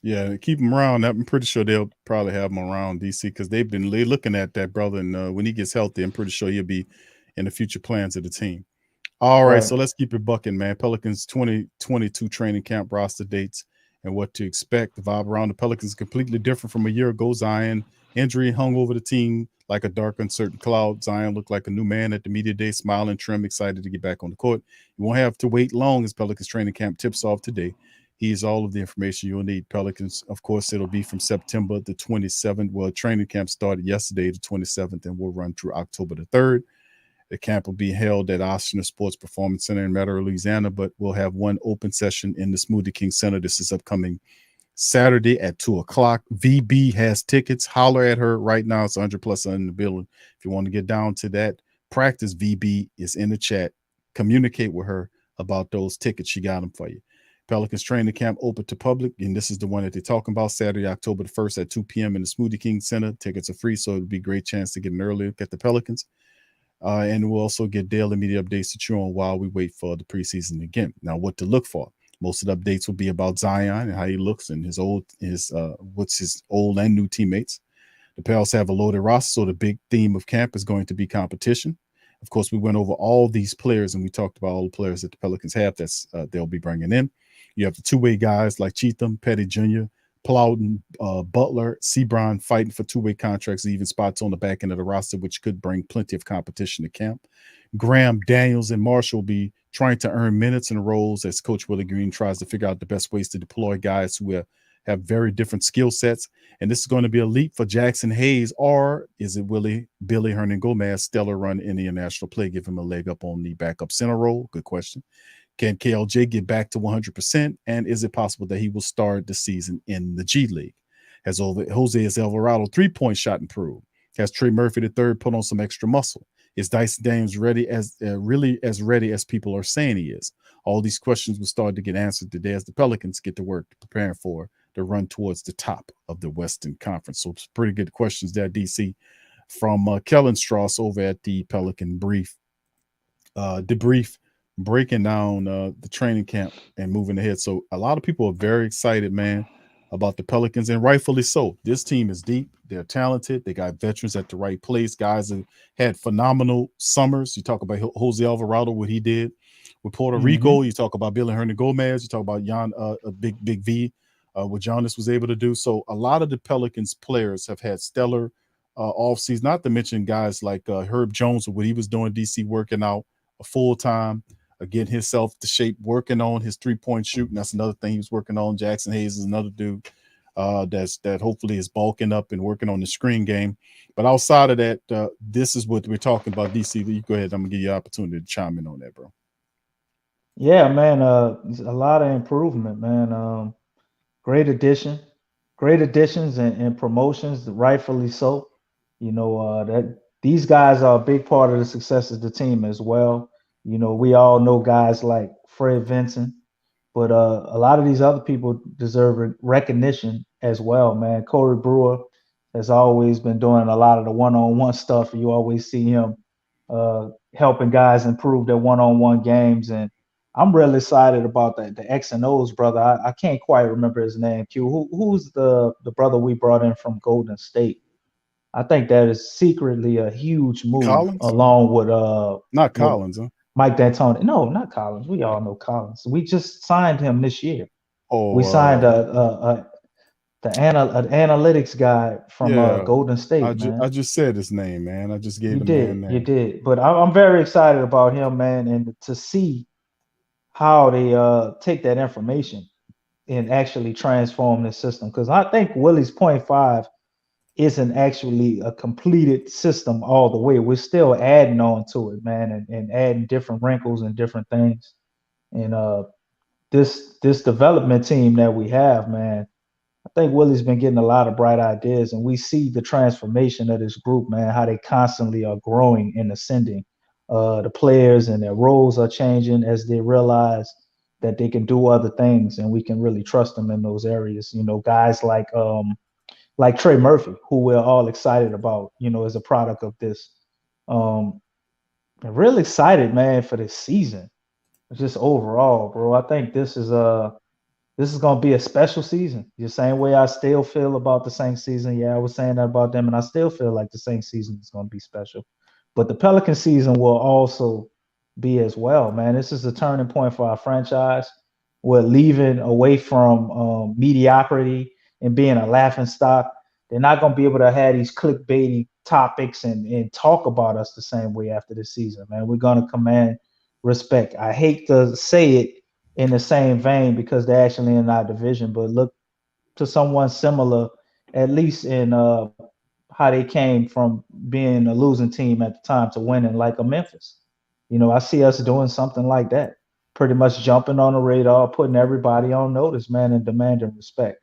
Yeah, keep him around. I'm pretty sure they'll probably have him around DC because they've been looking at that brother, and when he gets healthy, I'm pretty sure he'll be in the future plans of the team. All right, so let's keep it bucking, man. Pelicans 2022 training camp roster dates and what to expect. The vibe around the Pelicans is completely different from a year ago. Zion injury hung over the team like a dark, uncertain cloud. Zion looked like a new man at the media day, smiling, trim, excited to get back on the court. You won't have to wait long as Pelicans training camp tips off today. Here's all of the information you'll need. Pelicans, of course, it'll be from September the 27th. Well, training camp started yesterday, the 27th, and will run through October the 3rd. The camp will be held at Oshner Sports Performance Center in Metairie, Louisiana, but we'll have one open session in the Smoothie King Center. This is upcoming Saturday at 2:00. VB has tickets. Holler at her right now. It's 100+ in the building. If you want to get down to that practice, VB is in the chat. Communicate with her about those tickets. She got them for you. Pelicans training camp open to public, and this is the one that they're talking about, Saturday, October the 1st at 2 p.m. in the Smoothie King Center. Tickets are free, so it'll be a great chance to get an early look at the Pelicans. And we'll also get daily media updates to chew on while we wait for the preseason again. Now, what to look for? Most of the updates will be about Zion and how he looks and what's his old and new teammates. The Pels have a loaded roster, so the big theme of camp is going to be competition. Of course, we went over all these players, and we talked about all the players that the Pelicans have that's they'll be bringing in. You have the two-way guys like Cheatham, Petty Jr., Plowden, Butler, Sebron fighting for two-way contracts, even spots on the back end of the roster, which could bring plenty of competition to camp. Graham, Daniels, and Marshall will be trying to earn minutes and roles as Coach Willie Green tries to figure out the best ways to deploy guys who have very different skill sets. And this is going to be a leap for Jackson Hayes, or is it Billy Hernan Gomez stellar run in the international play, give him a leg up on the backup center role? Good question. Can KLJ get back to 100%? And is it possible that he will start the season in the G League? Has Jose Alvarado three-point shot improved? Has Trey Murphy III put on some extra muscle? Is Dyson Daniels really as ready as people are saying he is? All these questions will start to get answered today as the Pelicans get to work preparing for the run towards the top of the Western Conference. So it's pretty good questions there, DC, from Kellen Strauss over at the Pelican Brief. Debrief, breaking down the training camp and moving ahead. So a lot of people are very excited, man, about the Pelicans, and rightfully so. This team is deep. They're talented. They got veterans at the right place. Guys have had phenomenal summers. You talk about Jose Alvarado, what he did with Puerto Rico. You talk about Billy Hernan Gomez. You talk about Big V, what Giannis was able to do. So a lot of the Pelicans players have had stellar offseason, not to mention guys like Herb Jones, what he was doing, DC, working out full-time, getting himself to shape, working on his three-point shooting. That's another thing he was working on. Jackson Hayes is another dude that hopefully is bulking up and working on the screen game. But outside of that, this is what we're talking about. DC, you go ahead. I'm gonna give you an opportunity to chime in on that, bro. Yeah, man. A lot of improvement, man. Great additions and promotions, rightfully so. That these guys are a big part of the success of the team as well. We all know guys like Fred Vinson, but a lot of these other people deserve recognition as well, man. Corey Brewer has always been doing a lot of the one-on-one stuff. You always see him helping guys improve their one-on-one games, and I'm really excited about the X and O's brother. I can't quite remember his name. Who's the brother we brought in from Golden State? I think that is secretly a huge move, Collins? along with not Collins, huh? Mike D'Antoni. No, not Collins. We all know Collins. We just signed him this year. Oh, we signed the analytics guy from Golden State. I just said his name, man. I just gave you the man did, name. you did. But I'm very excited about him, man, and to see how they take that information and actually transform this system. Because I think Willie's 0.5 isn't actually a completed system all the way. We're still adding on to it, man, and adding different wrinkles and different things. And this development team that we have, man, I think Willie's been getting a lot of bright ideas, and we see the transformation of this group, man, how they constantly are growing and ascending. The players and their roles are changing as they realize that they can do other things, and we can really trust them in those areas. You know, guys like Trey Murphy, who we're all excited about, you know, as a product of this. I'm really excited, man, for this season. Just overall, bro. I think this is gonna be a special season. The same way I still feel about the Saints season. Yeah, I was saying that about them, and I still feel like the Saints season is gonna be special. But the Pelican season will also be as well, man. This is a turning point for our franchise. We're leaving away from mediocrity and being a laughing stock. They're not gonna be able to have these clickbaity topics and talk about us the same way after this season, man. We're gonna command respect. I hate to say it in the same vein because they're actually in our division, but look to someone similar, at least in how they came from being a losing team at the time to winning, like a Memphis. You know, I see us doing something like that, pretty much jumping on the radar, putting everybody on notice, man, and demanding respect.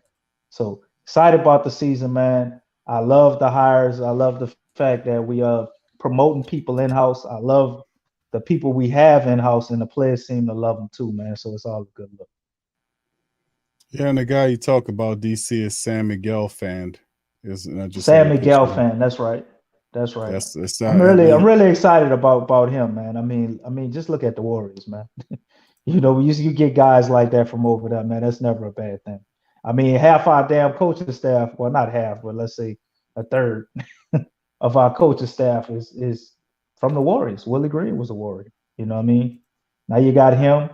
So excited about the season, man. I love the hires. I love the fact that we are promoting people in-house. I love the people we have in-house, and the players seem to love them too, man. So it's all a good look. Yeah, and the guy you talk about, DC, is Sam Miguel fan. Sam Miguel fan. That's right. That's right. That's I'm really excited about him, man. I mean, just look at the Warriors, man. You know, you get guys like that from over there, man. That's never a bad thing. I mean, half our damn coaching staff, well, not half, but let's say a third of our coaching staff is from the Warriors. Willie Green was a Warrior. You know what I mean? Now you got him.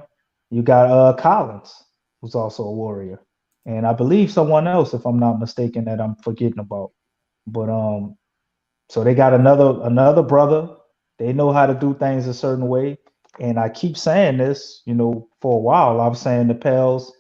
You got Collins, who's also a Warrior. And I believe someone else, if I'm not mistaken, that I'm forgetting about. But so they got another brother. They know how to do things a certain way. And I keep saying this, you know, for a while. I was saying the Pels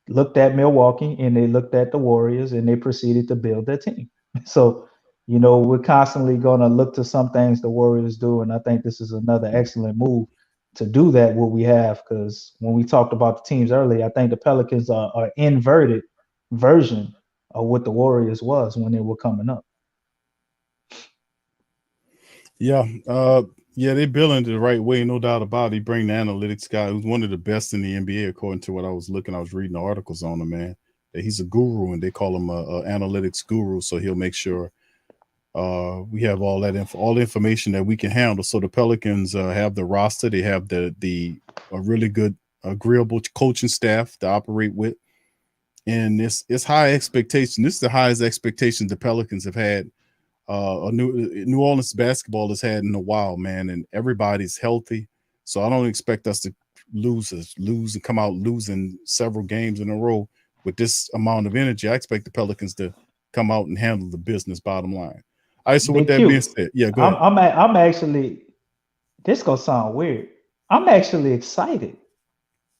looked at Milwaukee and they looked at the Warriors and they proceeded to build their team. So, you know, we're constantly going to look to some things the Warriors do. And I think this is another excellent move to do that, what we have. Because when we talked about the teams earlier, I think the Pelicans are an inverted version of what the Warriors was when they were coming up. Yeah. Yeah, they building it the right way, no doubt about it. He bring the analytics guy who's one of the best in the NBA, according to what I was reading the articles on him, man. That he's a guru, and they call him a analytics guru. So he'll make sure we have all the information that we can handle. So the Pelicans have the roster, they have the really good, agreeable coaching staff to operate with, and it's high expectation. This is the highest expectations the Pelicans have had. New Orleans basketball has had in a while, man, and everybody's healthy. So I don't expect us to lose and come out losing several games in a row with this amount of energy. I expect the Pelicans to come out and handle the business, bottom line. All right, so with that being said, yeah, go ahead. I'm actually, this gonna sound weird. I'm actually excited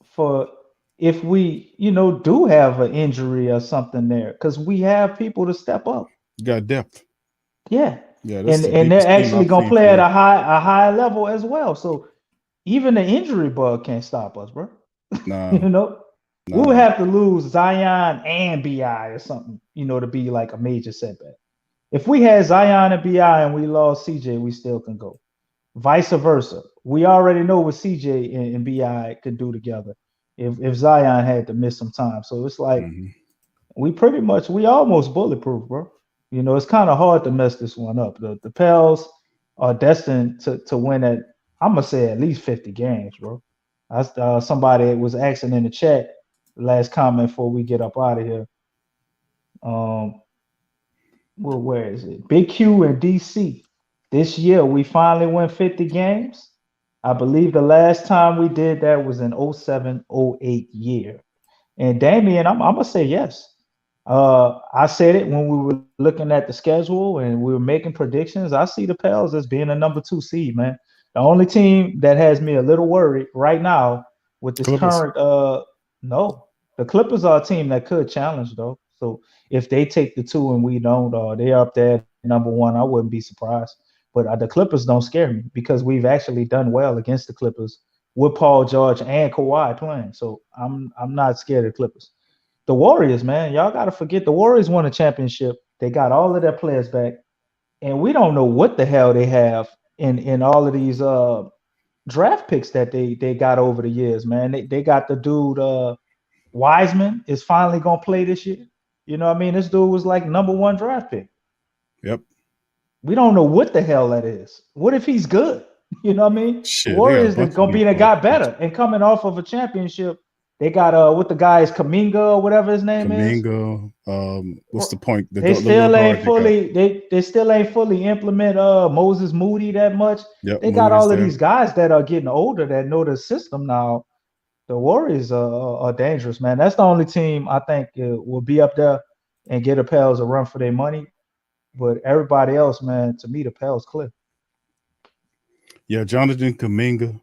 for if we, you know, do have an injury or something there, because we have people to step up. You got depth. Yeah. Yeah, and they're actually gonna play at a high level as well. So even the injury bug can't stop us, bro. Nah. You know, we would have to lose Zion and BI or something, you know, to be like a major setback. If we had Zion and BI and we lost CJ, we still can go. Vice versa. We already know what CJ and BI could do together if Zion had to miss some time. So it's like we almost bulletproof, bro. You know, it's kind of hard to mess this one up. The Pels are destined to win at, I'm going to say, at least 50 games, bro. Somebody was asking in the chat, the last comment before we get up out of here. Well, where is it? Big Q and DC. This year, we finally went 50 games. I believe the last time we did that was in 07-08 year. And Damian, I'm going to say yes. I said it when we were looking at the schedule and we were making predictions. I see the Pels as being a number 2 seed, man. The only team that has me a little worried right now with this current, no, the Clippers are a team that could challenge though. So if they take the 2 and we don't, they're up there number 1. I wouldn't be surprised. But the Clippers don't scare me because we've actually done well against the Clippers with Paul George and Kawhi playing. So I'm not scared of Clippers. The Warriors, man, y'all got to forget the Warriors won a championship. They got all of their players back, and we don't know what the hell they have in all of these draft picks that they got over the years, man. They got the dude Wiseman is finally gonna play this year. You know what I mean? This dude was like number 1 draft pick. Yep. We don't know what the hell that is. What if he's good? You know what I mean? Shit, Warriors they are gonna be the guy better and coming off of a championship. They got what the guy is Kaminga or whatever his name is. Kaminga. What's the point? They still ain't fully they still ain't fully implement Moses Moody that much. Yep, they got Moody's all of there. these guys that are getting older that know the system now. The Warriors are dangerous, man. That's the only team I think will be up there and get the Pels a run for their money. But everybody else, man, to me, the Pels clear. Yeah, Jonathan Kaminga,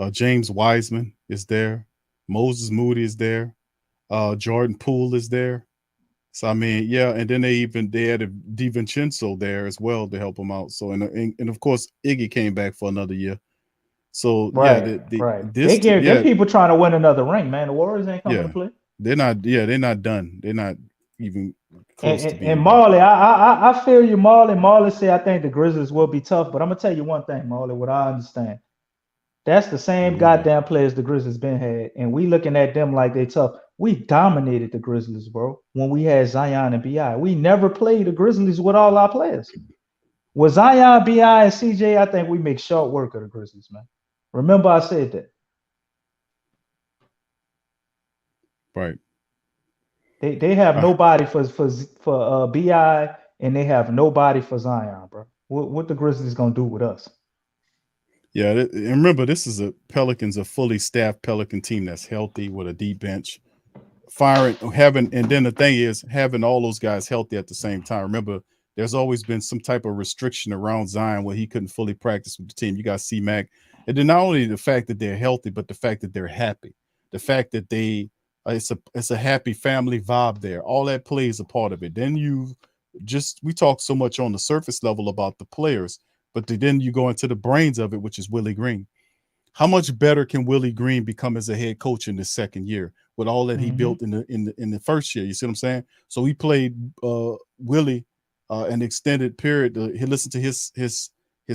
James Wiseman is there. Moses Moody is there. Jordan Poole is there. So I mean, yeah, and then they added DiVincenzo there as well to help them out. So and of course Iggy came back for another year. So right, yeah, they're people trying to win another ring, man. The Warriors ain't coming to play. They're not done. They're not even close to being and Marley, I feel you, Marley. Marley said I think the Grizzlies will be tough, but I'm gonna tell you one thing, Marley. What I understand, that's the same goddamn players the Grizzlies been had, and we looking at them like they tough. We dominated the Grizzlies, bro. When we had Zion and Bi, we never played the Grizzlies with all our players. With Zion, Bi, and CJ, I think we make short work of the Grizzlies, man. Remember, I said that. Right. They have nobody for Bi, and they have nobody for Zion, bro. What the Grizzlies gonna do with us? Yeah, and remember, this is a fully staffed Pelican team that's healthy with a deep bench, and then the thing is having all those guys healthy at the same time. Remember, there's always been some type of restriction around Zion where he couldn't fully practice with the team. You got C-Mac, and then not only the fact that they're healthy, but the fact that they're happy, the fact that it's a happy family vibe there. All that plays a part of it. Then we talk so much on the surface level about the players, but then you go into the brains of it, which is Willie Green. How much better can Willie Green become as a head coach in the second year with all that he built in the first year? You see what I'm saying? So he played Willie an extended period. He listened to his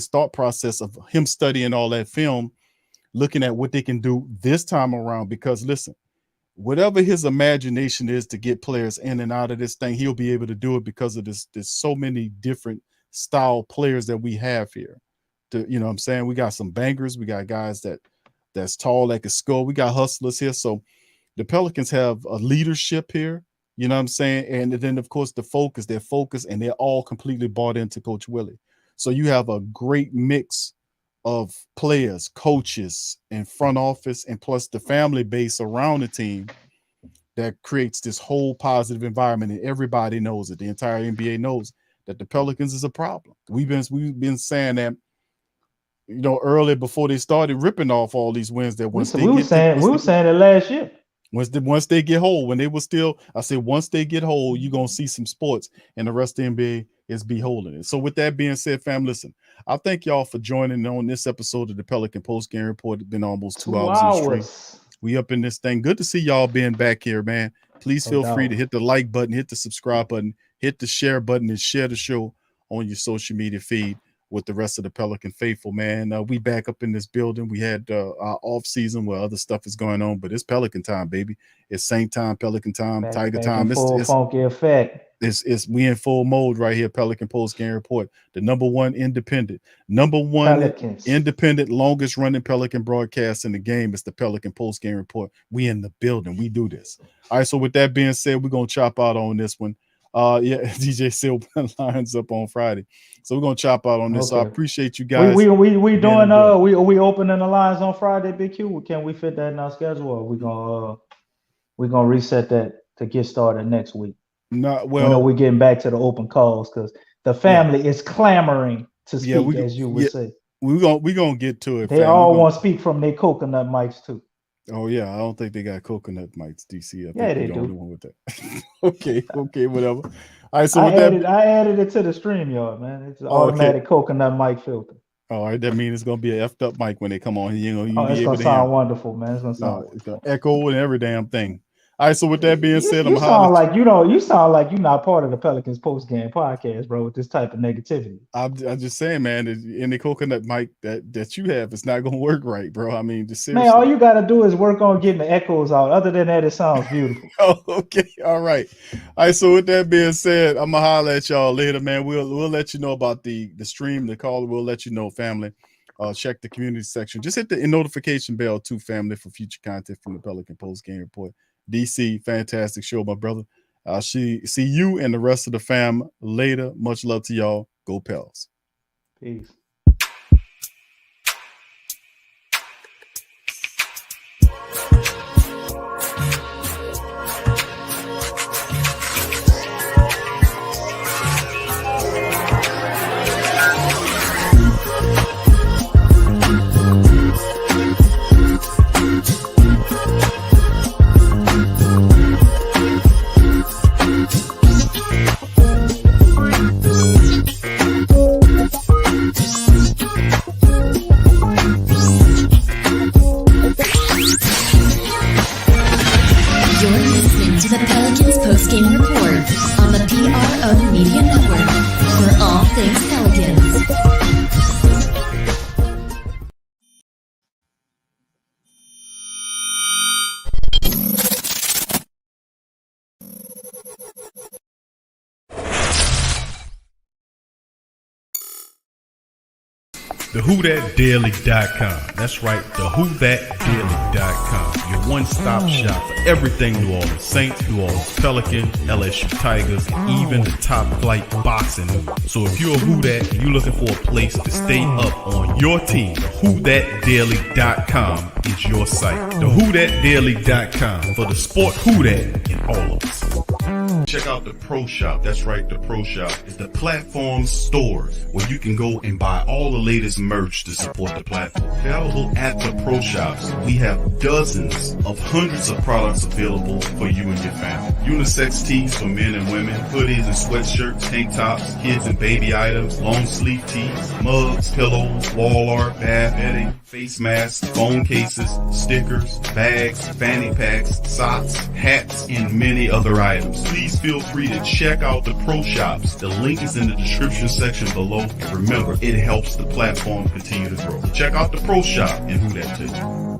thought process of him studying all that film, looking at what they can do this time around. Because listen, whatever his imagination is to get players in and out of this thing, he'll be able to do it because of this. There's so many different style players that we have here. You know what I'm saying? We got some bangers. We got guys that's tall, that can score. We got hustlers here. So the Pelicans have a leadership here. You know what I'm saying? And then, of course, their focus, and they're all completely bought into Coach Willie. So you have a great mix of players, coaches, and front office, and plus the family base around the team that creates this whole positive environment. And everybody knows it. The entire NBA knows that the Pelicans is a problem. We've been saying that, you know, earlier before they started ripping off all these wins. That once we were saying it last year. Once they get whole, when they were still, I said once they get whole, you're gonna see some sports, and the rest of the NBA is beholding it. So with that being said, fam, listen, I thank y'all for joining on this episode of the Pelican Post Game Report. It's been almost 2 hours in the stream. We up in this thing. Good to see y'all being back here, man. Please feel free to hit the like button, hit the subscribe button, hit the share button, and share the show on your social media feed with the rest of the Pelican faithful, man. We back up in this building. We had our off season where other stuff is going on, but it's Pelican time, baby. It's Saint time, Pelican time, Tiger time. It's funky effect. We in full mode right here. Pelican Post Game Report, the number one independent, longest running Pelican broadcast in the game. It's the Pelican Post Game Report. We in the building. We do this. All right. So with that being said, we're gonna chop out on this one. DJ Silver lines up on Friday, so we're gonna chop out on this. So I appreciate you guys. We doing we opening the lines on Friday, Big Q. Can we fit that in our schedule? Or we gonna reset that to get started next week? Well, we're getting back to the open calls because the family is clamoring to speak, as you would say. We're gonna get to it. They all want to speak from their coconut mics too. Oh yeah, I don't think they got coconut mics, DC. I think Yeah, they're they the do. only one with that. okay, whatever. All right, so I with that, added it to the StreamYard, man. It's an oh, okay. automatic coconut mic filter. All right, that means it's gonna be an effed up mic when they come on. You Oh, be it's able gonna to hear. sound wonderful, man. It's gonna sound No, wonderful. it's gonna echo and every damn thing. All right, so with that being said, You sound like you sound like you're not part of the Pelicans post game podcast, bro, with this type of negativity. I'm just saying, man, in the coconut mic that you have, it's not gonna work right, bro. I mean, just seriously. Man, all you gotta do is work on getting the echoes out. Other than that, it sounds beautiful. Oh, okay, all right. All right, so with that being said, I'm gonna holler at y'all later, man. We'll let you know about the stream, the call. We'll let you know, family. Check the community section. Just hit the notification bell too, family, for future content from the Pelican Post Game Report. DC, fantastic show, my brother. I'll see you and the rest of the fam later. Much love to y'all. Go Pels. Peace. To the Pelicans post-game report on the PRO Media Network for all things Pelicans. TheWhoThatDaily.com. That's right, TheWhoThatDaily.com. Your one-stop shop for everything New Orleans Saints, New Orleans Pelicans, LSU Tigers, and even the top flight boxing news. So if you're a Who That and you're looking for a place to stay up on your team, TheWhoThatDaily.com is your site. TheWhoThatDaily.com for the sport Who That in all of us. Check out the Pro Shop. That's right, the Pro Shop is the platform store where you can go and buy all the latest merch to support the platform. Available at the Pro Shops, we have dozens of hundreds of products available for you and your family. Unisex tees for men and women, hoodies and sweatshirts, tank tops, kids and baby items, long sleeve tees, mugs, pillows, wall art, bath bedding, face masks, phone cases, stickers, bags, fanny packs, socks, hats, and many other items. Please feel free to check out the Pro Shops. The link is in the description section below. And remember, it helps the platform continue to grow. Check out the Pro Shop and Who That too.